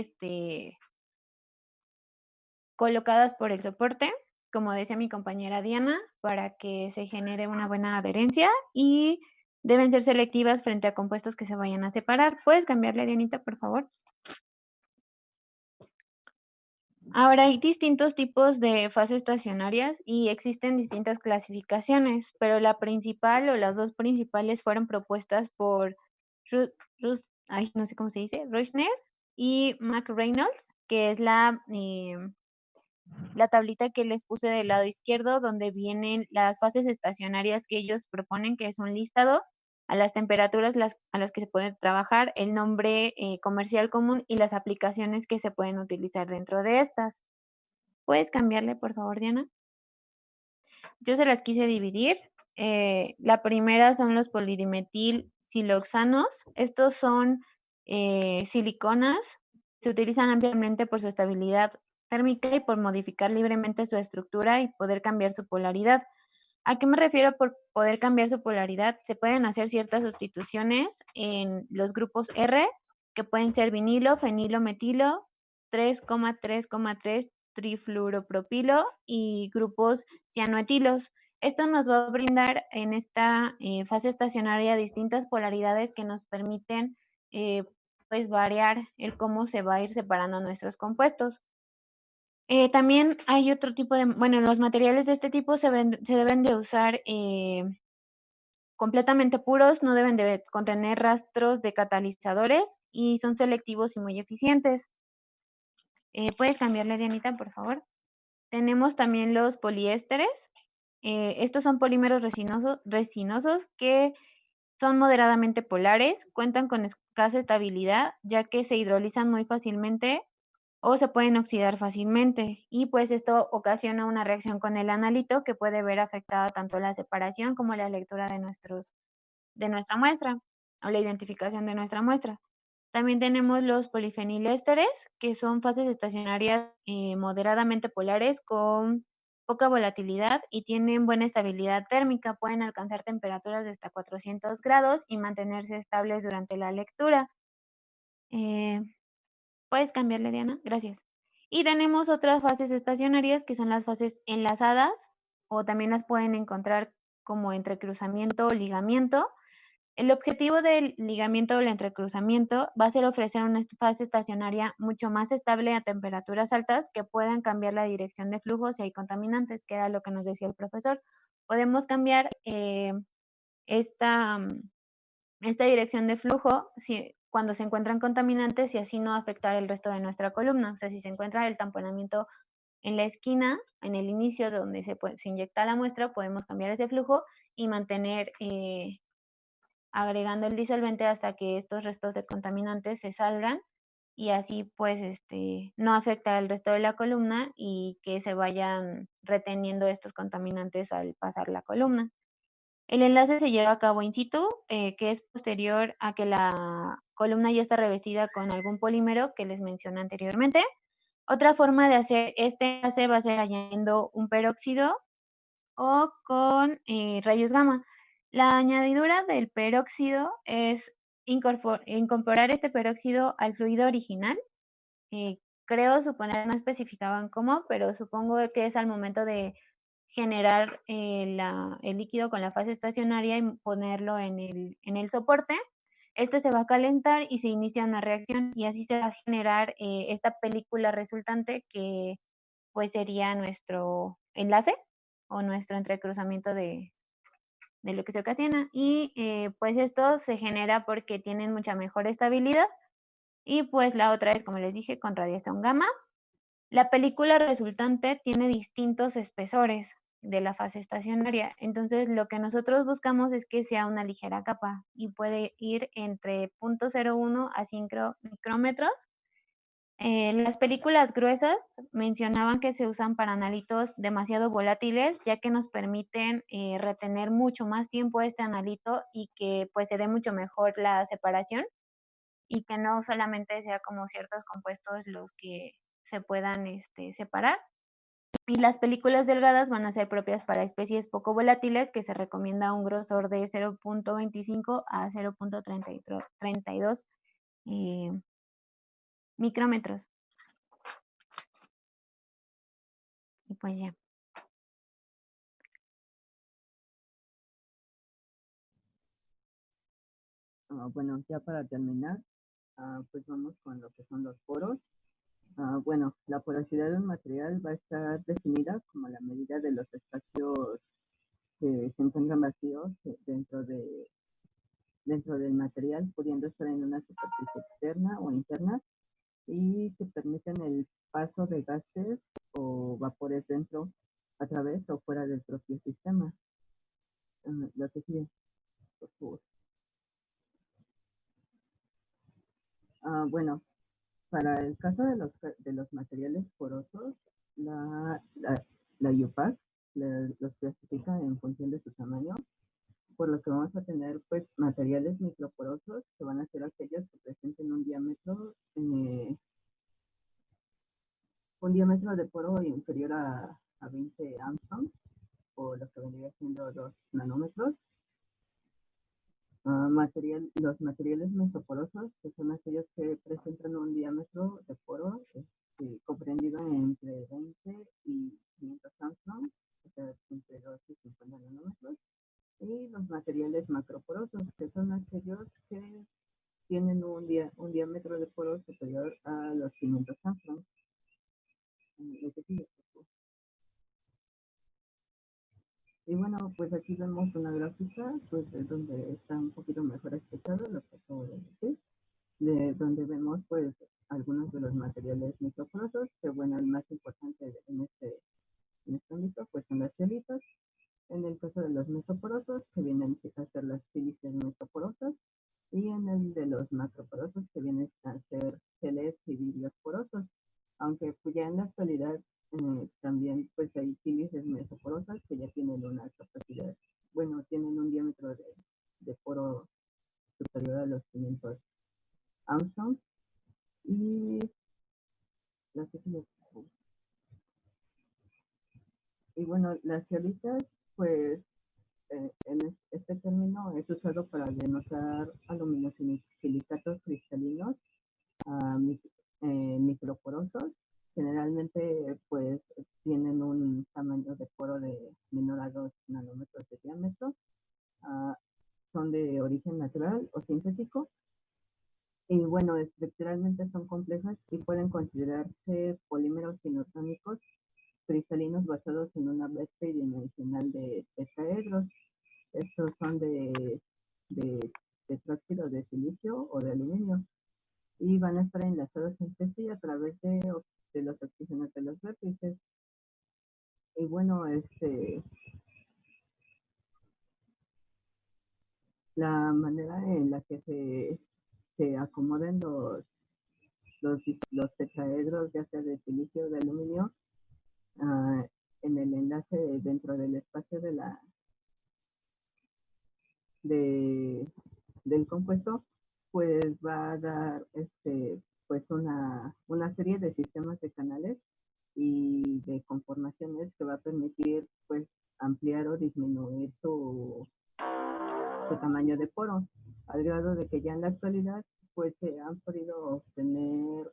colocadas por el soporte, como decía mi compañera Diana, para que se genere una buena adherencia y deben ser selectivas frente a compuestos que se vayan a separar. ¿Puedes cambiarle, Dianita, por favor? Ahora hay distintos tipos de fases estacionarias y existen distintas clasificaciones, pero la principal o las dos principales fueron propuestas por no sé cómo se dice, Reuschner y McReynolds, que es la tablita que les puse del lado izquierdo, donde vienen las fases estacionarias que ellos proponen, que es un listado a las temperaturas a las que se puede trabajar, el nombre comercial común y las aplicaciones que se pueden utilizar dentro de estas. ¿Puedes cambiarle, por favor, Diana? Yo se las quise dividir. La primera son los polidimetil siloxanos. Estos son siliconas. Se utilizan ampliamente por su estabilidad térmica y por modificar libremente su estructura y poder cambiar su polaridad. ¿A qué me refiero por poder cambiar su polaridad? Se pueden hacer ciertas sustituciones en los grupos R, que pueden ser vinilo, fenilo, metilo, 3,3,3 trifluoropropilo y grupos cianoetilos. Esto nos va a brindar en esta fase estacionaria distintas polaridades que nos permiten pues variar el cómo se va a ir separando nuestros compuestos. También hay otro tipo de, bueno, los materiales de este tipo se deben de usar completamente puros, no deben de contener rastros de catalizadores y son selectivos y muy eficientes. ¿Puedes cambiarle, Dianita, por favor? Tenemos también los poliésteres. Estos son polímeros resinosos que son moderadamente polares, cuentan con escasa estabilidad, ya que se hidrolizan muy fácilmente o se pueden oxidar fácilmente. Y pues esto ocasiona una reacción con el analito que puede ver afectada tanto la separación como la lectura de nuestra muestra o la identificación de nuestra muestra. También tenemos los polifenilésteres, que son fases estacionarias moderadamente polares con poca volatilidad y tienen buena estabilidad térmica. Pueden alcanzar temperaturas de hasta 400 grados y mantenerse estables durante la lectura. ¿Puedes cambiarle, Diana? Gracias. Y tenemos otras fases estacionarias que son las fases enlazadas o también las pueden encontrar como entrecruzamiento o ligamiento. El objetivo del ligamiento o el entrecruzamiento va a ser ofrecer una fase estacionaria mucho más estable a temperaturas altas que puedan cambiar la dirección de flujo si hay contaminantes, que era lo que nos decía el profesor. Podemos cambiar esta dirección de flujo cuando se encuentran contaminantes y así no afectar el resto de nuestra columna. O sea, si se encuentra el tamponamiento en la esquina, en el inicio donde se inyecta la muestra, podemos cambiar ese flujo y mantener agregando el disolvente hasta que estos restos de contaminantes se salgan y así pues no afecta al resto de la columna y que se vayan reteniendo estos contaminantes al pasar la columna. El enlace se lleva a cabo in situ, que es posterior a que la columna ya está revestida con algún polímero que les mencioné anteriormente. Otra forma de hacer este enlace va a ser añadiendo un peróxido o con rayos gamma. La añadidura del peróxido es incorporar este peróxido al fluido original. Creo suponer, no especificaban cómo, pero supongo que es al momento de generar el líquido con la fase estacionaria y ponerlo en el soporte. Este se va a calentar y se inicia una reacción y así se va a generar esta película resultante que pues sería nuestro enlace o nuestro entrecruzamiento de lo que se ocasiona. Y pues esto se genera porque tienen mucha mejor estabilidad. Y pues la otra es, como les dije, con radiación gamma. La película resultante tiene distintos espesores de la fase estacionaria. Entonces, lo que nosotros buscamos es que sea una ligera capa y puede ir entre 0.01 a 5 micrómetros. Las películas gruesas mencionaban que se usan para analitos demasiado volátiles, ya que nos permiten retener mucho más tiempo este analito y que pues se dé mucho mejor la separación y que no solamente sea como ciertos compuestos los que se puedan separar. Y las películas delgadas van a ser propias para especies poco volátiles, que se recomienda un grosor de 0.25 a 0.32 micrómetros. Y pues ya. Bueno, ya para terminar, pues vamos con lo que son los poros. Bueno, la porosidad de un material va a estar definida como la medida de los espacios que se encuentran vacíos dentro del material, pudiendo estar en una superficie externa o interna y que permiten el paso de gases o vapores dentro, a través o fuera del propio sistema. Lo que sigue, por favor. Bueno, para el caso de los materiales porosos, la IUPAC los clasifica en función de su tamaño, por lo que vamos a tener pues materiales microporosos que van a ser aquellos que presenten un diámetro de poro inferior a 20 Angstrom, o lo que vendría siendo 2 nanómetros. Los materiales mesoporosos, que son aquellos que presentan un diámetro de poro comprendido entre 20 y 500 Angstrom, o sea, entre 2 y 50 diámetro de poro superior a los 500 angstroms. Y bueno, pues aquí vemos una gráfica, pues donde está un poquito mejor explicado lo que acabo de decir, de donde vemos pues algunos de los materiales mesoporosos, que bueno, el más importante en este ámbito pues son las ceolitas. En el caso de los mesoporosos, que vienen a ser las sílices mesoporosas, y en el de los macroporosos, que vienen a ser geles y vidrios porosos. Aunque pues ya en la actualidad también pues hay sílices mesoporosas que ya tienen una capacidad, bueno, tienen un diámetro de poro superior a los 500 Armstrong. Y bueno, las ceolitas, pues en este término es usado para denotar aluminosilicatos cristalinos microporosos. Generalmente pues tienen un tamaño de poro de menor a 2 nanómetros de diámetro. Son de origen natural o sintético. Y bueno, estructuralmente son complejas y pueden considerarse polímeros inorgánicos cristalinos basados en una red tridimensional de tetraedros. Estos son de tetráxido de silicio o de aluminio y van a estar enlazados entre sí a través de los oxígenos de los vértices. Y bueno, la manera en la que se acomodan los tetraedros, ya sea de silicio o de aluminio, en el enlace dentro del espacio del compuesto, pues va a dar pues una serie de sistemas de canales y de conformaciones que va a permitir pues ampliar o disminuir su tamaño de poro, al grado de que ya en la actualidad pues se han podido obtener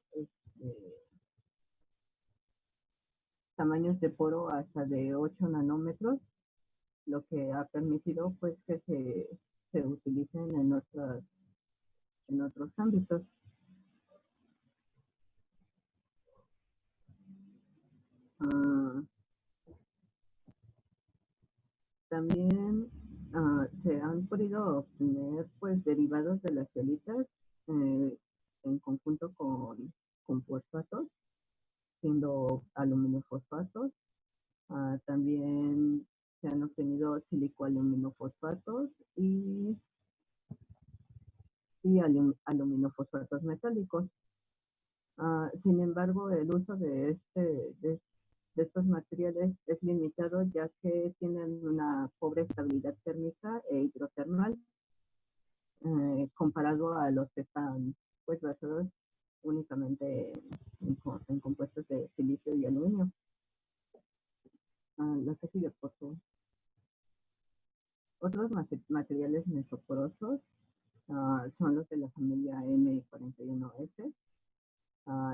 tamaños de poro hasta de 8 nanómetros, lo que ha permitido pues que se utilicen en otros ámbitos. También se han podido obtener pues derivados de las ceolitas en conjunto con fosfatos, siendo aluminofosfatos. También se han obtenido silicoaluminofosfatos y aluminofosfatos metálicos. Sin embargo, el uso de estos materiales es limitado, ya que tienen una pobre estabilidad térmica e hidrotermal comparado a los que están pues basados únicamente en compuestos de silicio y aluminio. La que sigue, por favor. Otros materiales mesoporosos son los de la familia M41S.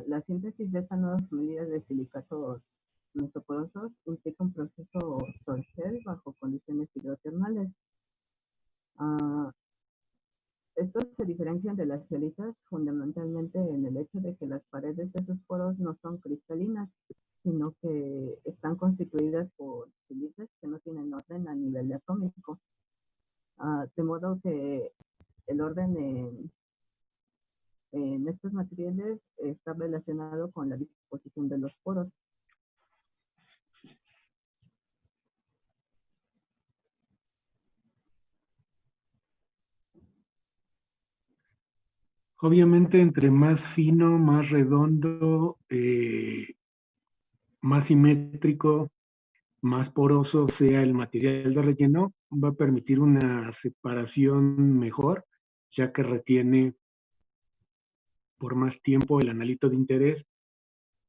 La síntesis de esta nueva familia de silicatos mesoporosos implica un proceso Sorgel bajo condiciones hidrotermales. Estos se diferencian de las ceolitas fundamentalmente en el hecho de que las paredes de sus poros no son cristalinas, sino que están constituidas por sílices que no tienen orden a nivel atómico. De modo que el orden en estos materiales está relacionado con la disposición de los poros. Obviamente, entre más fino, más redondo, más simétrico, más poroso sea el material de relleno, va a permitir una separación mejor, ya que retiene por más tiempo el analito de interés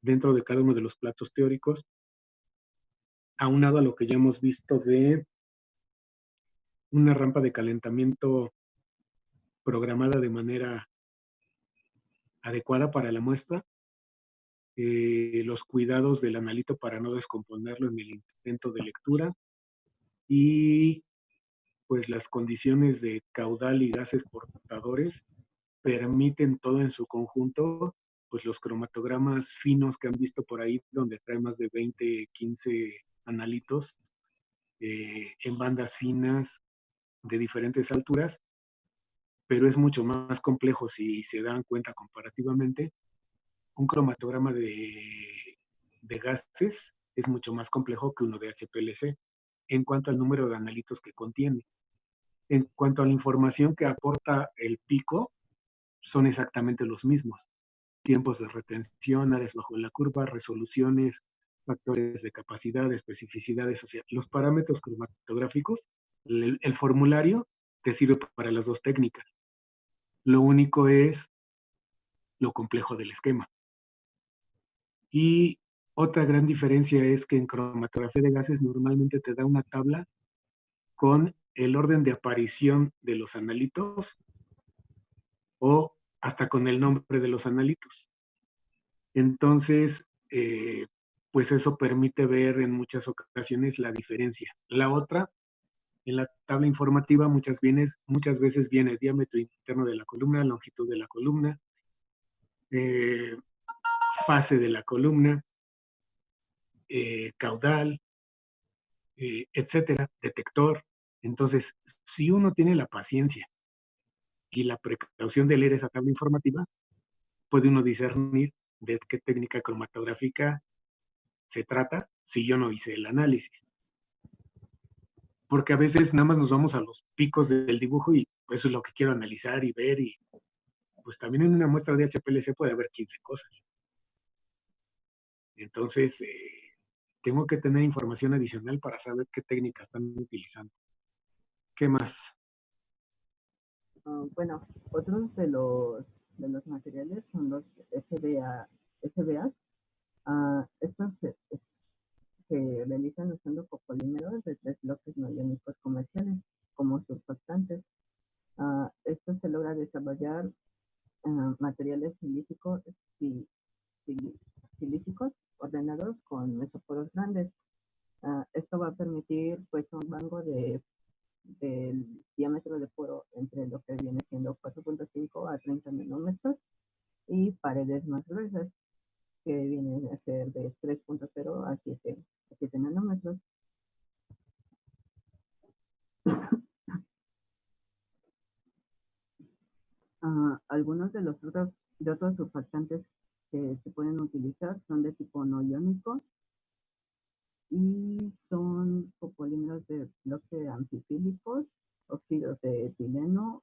dentro de cada uno de los platos teóricos, aunado a lo que ya hemos visto de una rampa de calentamiento programada de manera adecuada para la muestra, los cuidados del analito para no descomponerlo en el intento de lectura y pues las condiciones de caudal y gases portadores permiten todo en su conjunto, pues los cromatogramas finos que han visto por ahí, donde trae más de 20, 15 analitos en bandas finas de diferentes alturas, pero es mucho más complejo si se dan cuenta comparativamente. Un cromatograma de gases es mucho más complejo que uno de HPLC en cuanto al número de analitos que contiene. En cuanto a la información que aporta el pico, son exactamente los mismos. Tiempos de retención, áreas bajo la curva, resoluciones, factores de capacidad, especificidades, o sea, los parámetros cromatográficos, el formulario te sirve para las dos técnicas. Lo único es lo complejo del esquema. Y otra gran diferencia es que en cromatografía de gases normalmente te da una tabla con el orden de aparición de los analitos o hasta con el nombre de los analitos. Entonces, pues eso permite ver en muchas ocasiones la diferencia. La otra, en la tabla informativa muchas veces viene diámetro interno de la columna, longitud de la columna, fase de la columna, caudal, etcétera, detector. Entonces, si uno tiene la paciencia y la precaución de leer esa tabla informativa, puede uno discernir de qué técnica cromatográfica se trata si yo no hice el análisis. Porque a veces nada más nos vamos a los picos del dibujo y eso es lo que quiero analizar y ver, y pues también en una muestra de HPLC puede haber 15 cosas. Entonces, tengo que tener información adicional para saber qué técnica están utilizando. ¿Qué más? Bueno, otros de los materiales son los SBAs. Estos se realizan usando copolímeros de 3 bloques no iónicos comerciales como surfactantes. Esto se logra desarrollar materiales silícicos ordenados con mesoporos grandes. Esto va a permitir pues un rango del diámetro de poro entre lo que viene siendo 4.5 a 30 nanómetros y paredes más gruesas que vienen a ser de 3.0 a 7 nanómetros. Algunos de los otros surfactantes que se pueden utilizar son de tipo no iónico y son copolímeros de bloque anfifílicos, óxidos de etileno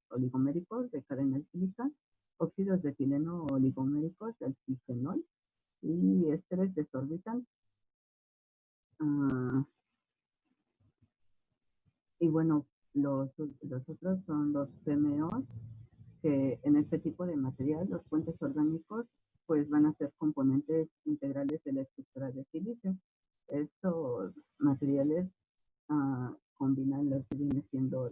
oligoméricos de cadena alquílica, óxidos de etileno oligoméricos del bifenol y ésteres desorbitantes. Y bueno, los otros son los PMOs, que en este tipo de material, los puentes orgánicos, pues van a ser componentes integrales de la estructura de silicio. Estos materiales combinan lo que viene siendo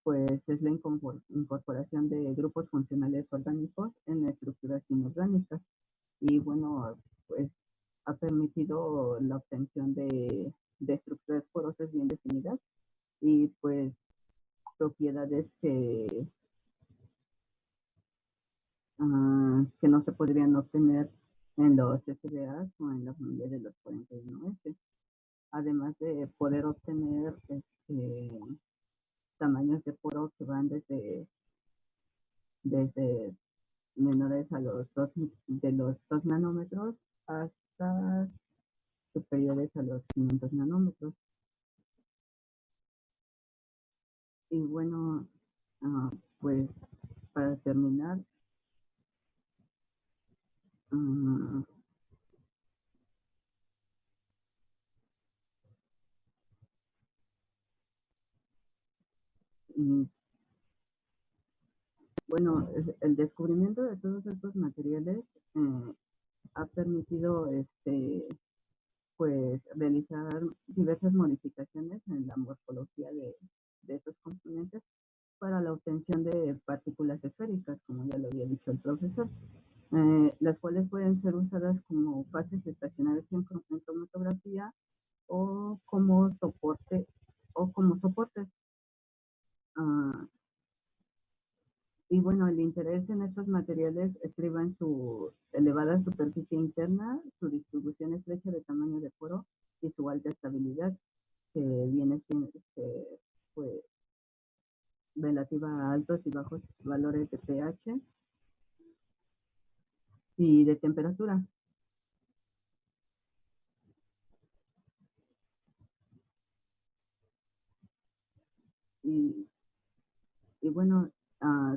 pues es la incorporación de grupos funcionales orgánicos en estructuras inorgánicas. Y bueno, pues ha permitido la obtención de estructuras porosas bien definidas y pues propiedades que no se podrían obtener en los SBAs o en la familia de los 41S. Además de poder obtener tamaños de poro que van desde menores a los 2 nanómetros hasta superiores a los 500 nanómetros. Y bueno, pues para terminar, bueno, el descubrimiento de todos estos materiales ha permitido pues realizar diversas modificaciones en la morfología de estos componentes para la obtención de partículas esféricas, como ya lo había dicho el profesor, las cuales pueden ser usadas como fases estacionarias en cromatografía o como Y bueno, el interés en estos materiales estriba en su elevada superficie interna, su distribución estrecha de tamaño de poro y su alta estabilidad, que viene siendo pues, relativa a altos y bajos valores de pH y de temperatura. Y bueno,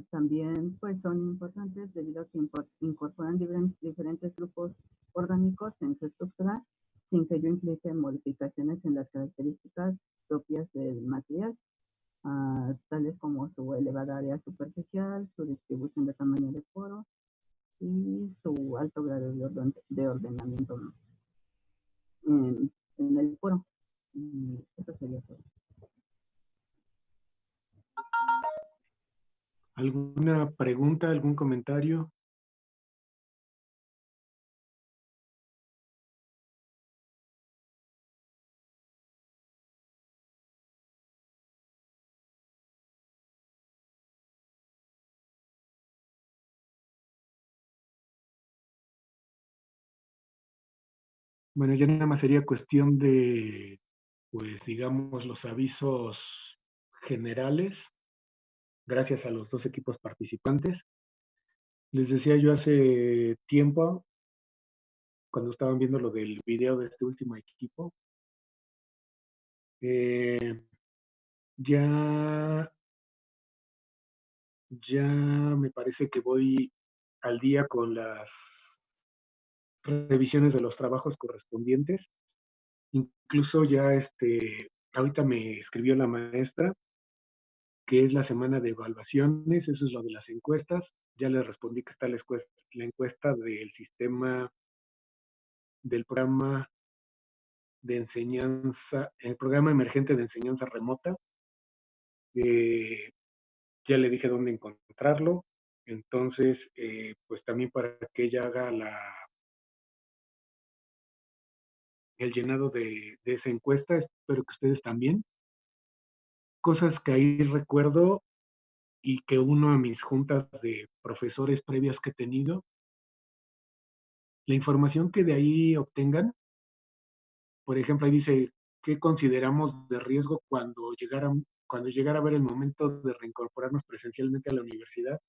también pues son importantes debido a que incorporan diferentes grupos orgánicos en su estructura sin que ello implique modificaciones en las características propias del material, tales como su elevada área superficial, su distribución de tamaño de poro y su alto grado de ordenamiento en el poro. Y eso sería todo. ¿Alguna pregunta, algún comentario? Bueno, ya nada más sería cuestión de, pues digamos, los avisos generales, gracias a los dos equipos participantes. Les decía yo hace tiempo, cuando estaban viendo lo del video de este último equipo, ya me parece que voy al día con las revisiones de los trabajos correspondientes. Incluso ya ahorita me escribió la maestra que es la semana de evaluaciones, eso es lo de las encuestas. Ya le respondí que está la encuesta del sistema del programa de enseñanza, el programa emergente de enseñanza remota. Ya le dije dónde encontrarlo. Entonces, pues también para que ella haga el llenado de esa encuesta, espero que ustedes también. Cosas que ahí recuerdo y que uno a mis juntas de profesores previas que he tenido, la información que de ahí obtengan, por ejemplo, ahí dice, ¿qué consideramos de riesgo cuando llegara a ver el momento de reincorporarnos presencialmente a la universidad?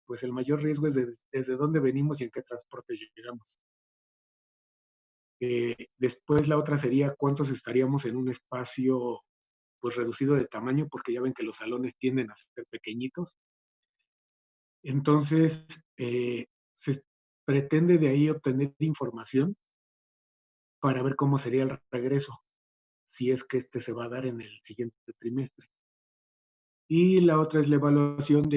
Pues el mayor riesgo es desde dónde venimos y en qué transporte llegamos. Después la otra sería cuántos estaríamos en un espacio pues reducido de tamaño, porque ya ven que los salones tienden a ser pequeñitos. Entonces, se pretende de ahí obtener información para ver cómo sería el regreso, si es que se va a dar en el siguiente trimestre. Y la otra es la evaluación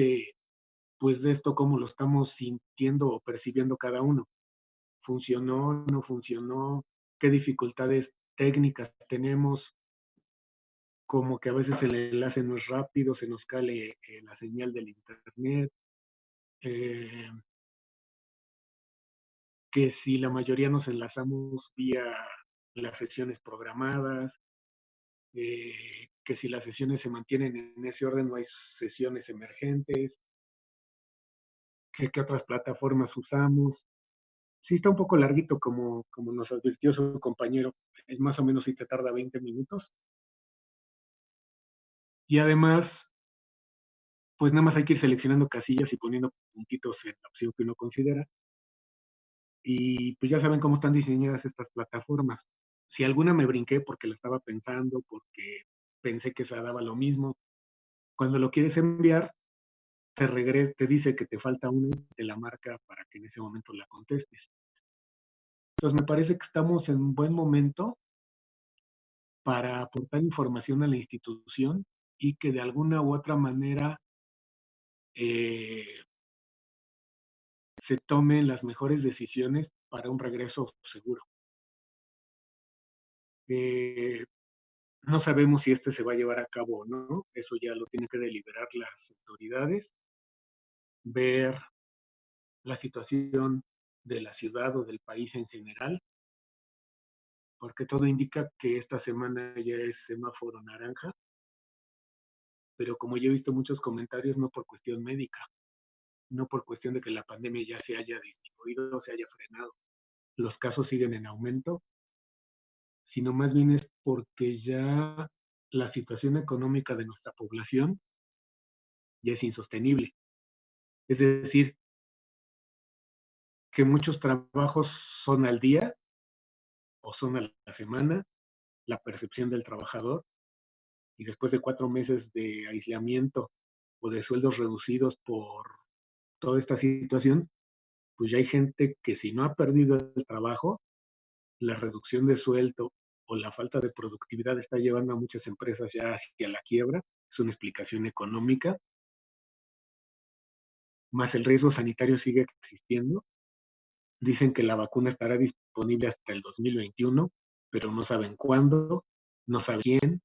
pues de esto, cómo lo estamos sintiendo o percibiendo cada uno. ¿Funcionó, no funcionó? ¿Qué dificultades técnicas tenemos? Como que a veces el enlace no es rápido, se nos cae la señal del internet. Que si la mayoría nos enlazamos vía las sesiones programadas, que si las sesiones se mantienen en ese orden, no hay sesiones emergentes, qué otras plataformas usamos. Sí está un poco larguito, como nos advirtió su compañero, más o menos sí te tarda 20 minutos. Y además, pues nada más hay que ir seleccionando casillas y poniendo puntitos en la opción que uno considera. Y pues ya saben cómo están diseñadas estas plataformas. Si alguna me brinqué porque la estaba pensando, porque pensé que se daba lo mismo, cuando lo quieres enviar, te dice que te falta una y te la marca para que en ese momento la contestes. Entonces me parece que estamos en un buen momento para aportar información a la institución y que de alguna u otra manera se tomen las mejores decisiones para un regreso seguro. No sabemos si se va a llevar a cabo o no, eso ya lo tienen que deliberar las autoridades, ver la situación de la ciudad o del país en general, porque todo indica que esta semana ya es semáforo naranja. pero como yo he visto muchos comentarios, no por cuestión médica, no por cuestión de que la pandemia ya se haya disminuido o se haya frenado, los casos siguen en aumento, sino más bien es porque ya la situación económica de nuestra población ya es insostenible. Es decir, que muchos trabajos son al día o son a la semana, la percepción del trabajador, y después de 4 meses de aislamiento o de sueldos reducidos por toda esta situación, pues ya hay gente que si no ha perdido el trabajo, la reducción de sueldo o la falta de productividad está llevando a muchas empresas ya hacia la quiebra. Es una explicación económica, más el riesgo sanitario sigue existiendo. Dicen que la vacuna estará disponible hasta el 2021, pero no saben cuándo, no saben quién.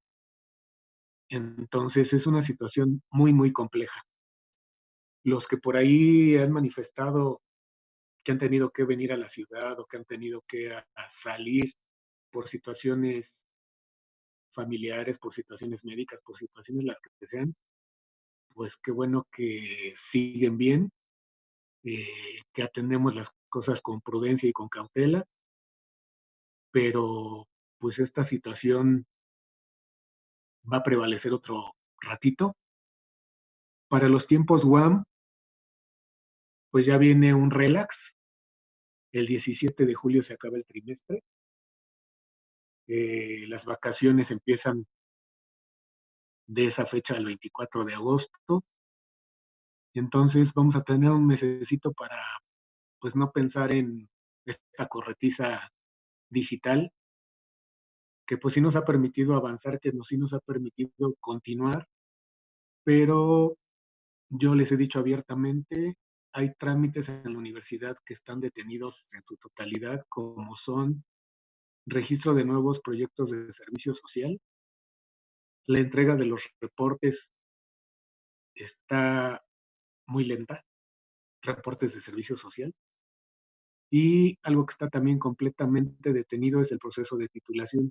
Entonces es una situación muy, muy compleja. Los que por ahí han manifestado que han tenido que venir a la ciudad o que han tenido que a salir por situaciones familiares, por situaciones médicas, por situaciones las que sean, pues qué bueno que siguen bien, que atendemos las cosas con prudencia y con cautela, pero pues esta situación va a prevalecer otro ratito. Para los tiempos WAM, pues ya viene un relax. El 17 de julio se acaba el trimestre. Las vacaciones empiezan de esa fecha al 24 de agosto. Entonces vamos a tener un mesecito para pues no pensar en esta corretiza digital que pues sí nos ha permitido avanzar, que sí nos ha permitido continuar, pero yo les he dicho abiertamente, hay trámites en la universidad que están detenidos en su totalidad, como son registro de nuevos proyectos de servicio social, la entrega de los reportes está muy lenta, reportes de servicio social, y algo que está también completamente detenido es el proceso de titulación.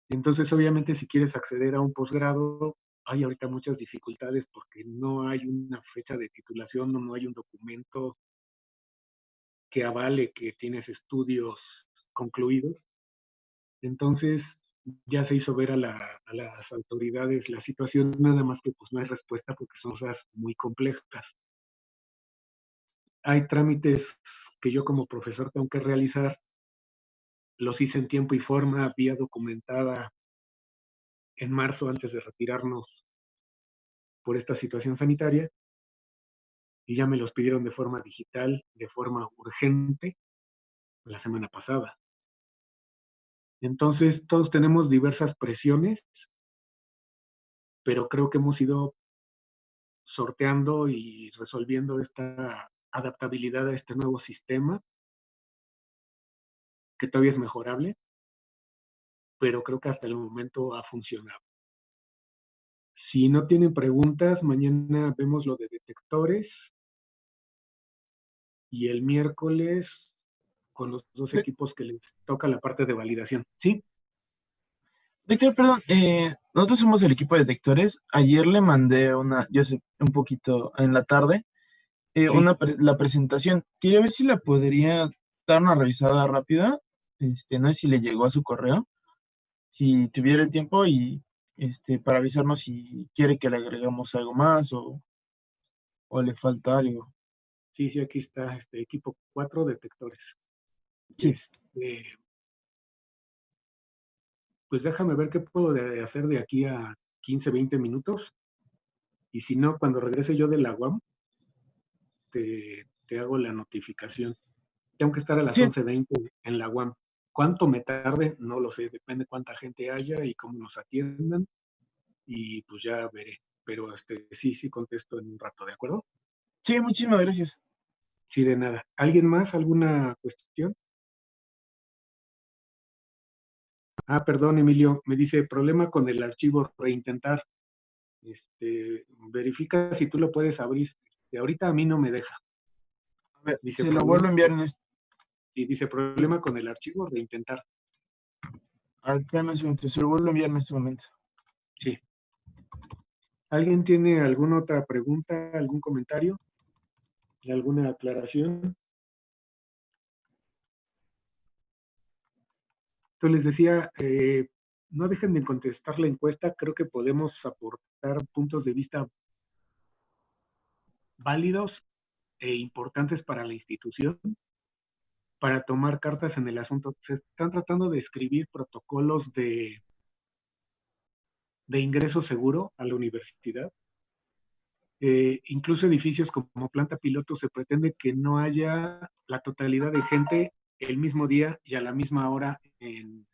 Entonces, obviamente, si quieres acceder a un posgrado, hay ahorita muchas dificultades porque no hay una fecha de titulación, no hay un documento que avale que tienes estudios concluidos. Entonces, ya se hizo ver a las autoridades la situación, nada más que pues no hay respuesta porque son cosas muy complejas. Hay trámites que yo como profesor tengo que realizar, los hice en tiempo y forma, vía documentada en marzo antes de retirarnos por esta situación sanitaria, y ya me los pidieron de forma digital, de forma urgente, la semana pasada. Entonces, todos tenemos diversas presiones, pero creo que hemos ido sorteando y resolviendo esta adaptabilidad a este nuevo sistema, que todavía es mejorable, pero creo que hasta el momento ha funcionado. Si no tienen preguntas, mañana vemos lo de detectores y el miércoles con los dos equipos que les toca la parte de validación. ¿Sí? Víctor, perdón, nosotros somos el equipo de detectores. Ayer le mandé yo sé, un poquito en la tarde, Sí. la presentación. Quería ver si la podría dar una revisada rápida. No sé si le llegó a su correo, si tuviera el tiempo y para avisarnos si quiere que le agregamos algo más o le falta algo. Sí, aquí está, equipo 4 detectores. Sí. Pues déjame ver qué puedo hacer de aquí a 15, 20 minutos. Y si no, cuando regrese yo de la UAM, te hago la notificación. Tengo que estar a las 11:20 en la UAM. ¿Cuánto me tarde? No lo sé, depende cuánta gente haya y cómo nos atiendan. Y pues ya veré. Pero sí contesto en un rato, ¿de acuerdo? Sí, muchísimas gracias. Sí, de nada. ¿Alguien más? ¿Alguna cuestión? Perdón, Emilio, me dice problema con el archivo reintentar. Verifica si tú lo puedes abrir. Ahorita a mí no me deja. A ver, dice, se lo vuelvo a enviar en este. Sí, dice problema con el archivo reintentar. A ver, espérame un segundo, se lo vuelvo a enviar en este momento. Sí. ¿Alguien tiene alguna otra pregunta, algún comentario, alguna aclaración? Entonces les decía, no dejen de contestar la encuesta, creo que podemos aportar puntos de vista válidos e importantes para la institución, para tomar cartas en el asunto. Se están tratando de escribir protocolos de ingreso seguro a la universidad. Incluso edificios como planta piloto se pretende que no haya la totalidad de gente el mismo día y a la misma hora en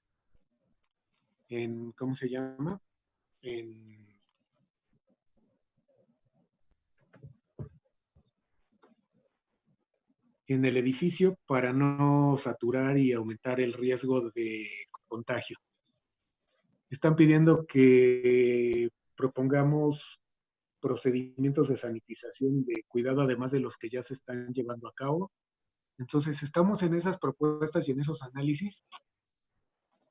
¿cómo se llama? En el edificio para no saturar y aumentar el riesgo de contagio. Están pidiendo que propongamos procedimientos de sanitización y de cuidado, además de los que ya se están llevando a cabo. Entonces, estamos en esas propuestas y en esos análisis.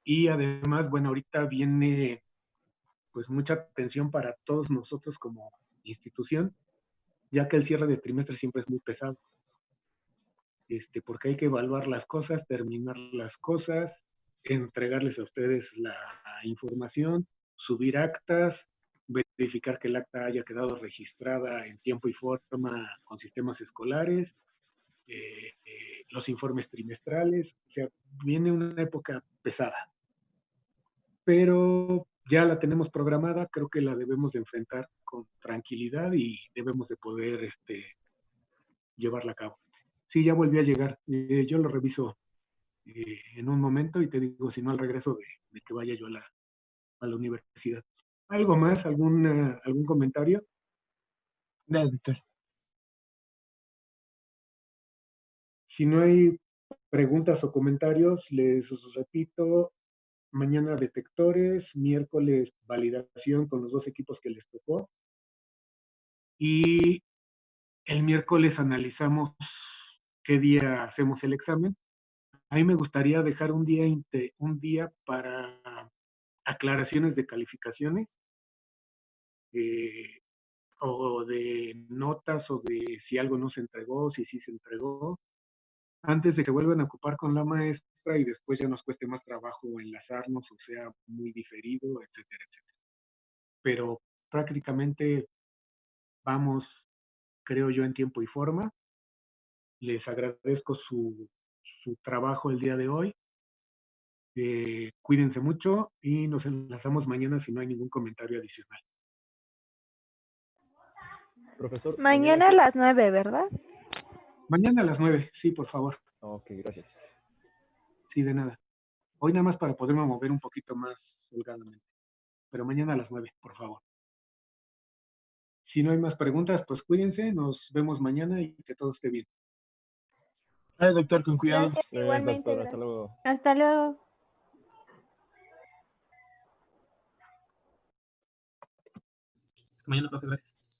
Y además, bueno, ahorita viene pues mucha atención para todos nosotros como institución, ya que el cierre de trimestre siempre es muy pesado. Porque hay que evaluar las cosas, terminar las cosas, entregarles a ustedes la información, subir actas, verificar que el acta haya quedado registrada en tiempo y forma con sistemas escolares, los informes trimestrales. O sea, viene una época pesada, pero ya la tenemos programada, creo que la debemos de enfrentar con tranquilidad y debemos de poder llevarla a cabo. Sí, ya volví a llegar. Yo lo reviso en un momento y te digo, si no, al regreso de que vaya yo a la universidad. ¿Algo más? ¿Algún comentario? Gracias, doctor. Si no hay preguntas o comentarios, les repito, mañana detectores, miércoles validación con los 2 equipos que les tocó. Y el miércoles analizamos qué día hacemos el examen. A mí me gustaría dejar un día para aclaraciones de calificaciones, o de notas, o de si algo no se entregó, si sí se entregó, antes de que vuelvan a ocupar con la maestra y después ya nos cueste más trabajo enlazarnos, o sea, muy diferido, etcétera, etcétera. Pero prácticamente vamos, creo yo, en tiempo y forma. Les agradezco su trabajo el día de hoy. Cuídense mucho y nos enlazamos mañana si no hay ningún comentario adicional. Profesor. Mañana a las 9, ¿verdad? Mañana a las 9, sí, por favor. Ok, gracias. Sí, de nada. Hoy nada más para poderme mover un poquito más holgadamente. Pero mañana a las 9, por favor. Si no hay más preguntas, pues cuídense. Nos vemos mañana y que todo esté bien. Ay, doctor, con cuidado. Gracias, igualmente. Doctor, hasta luego. Hasta luego. Mañana, profe, gracias.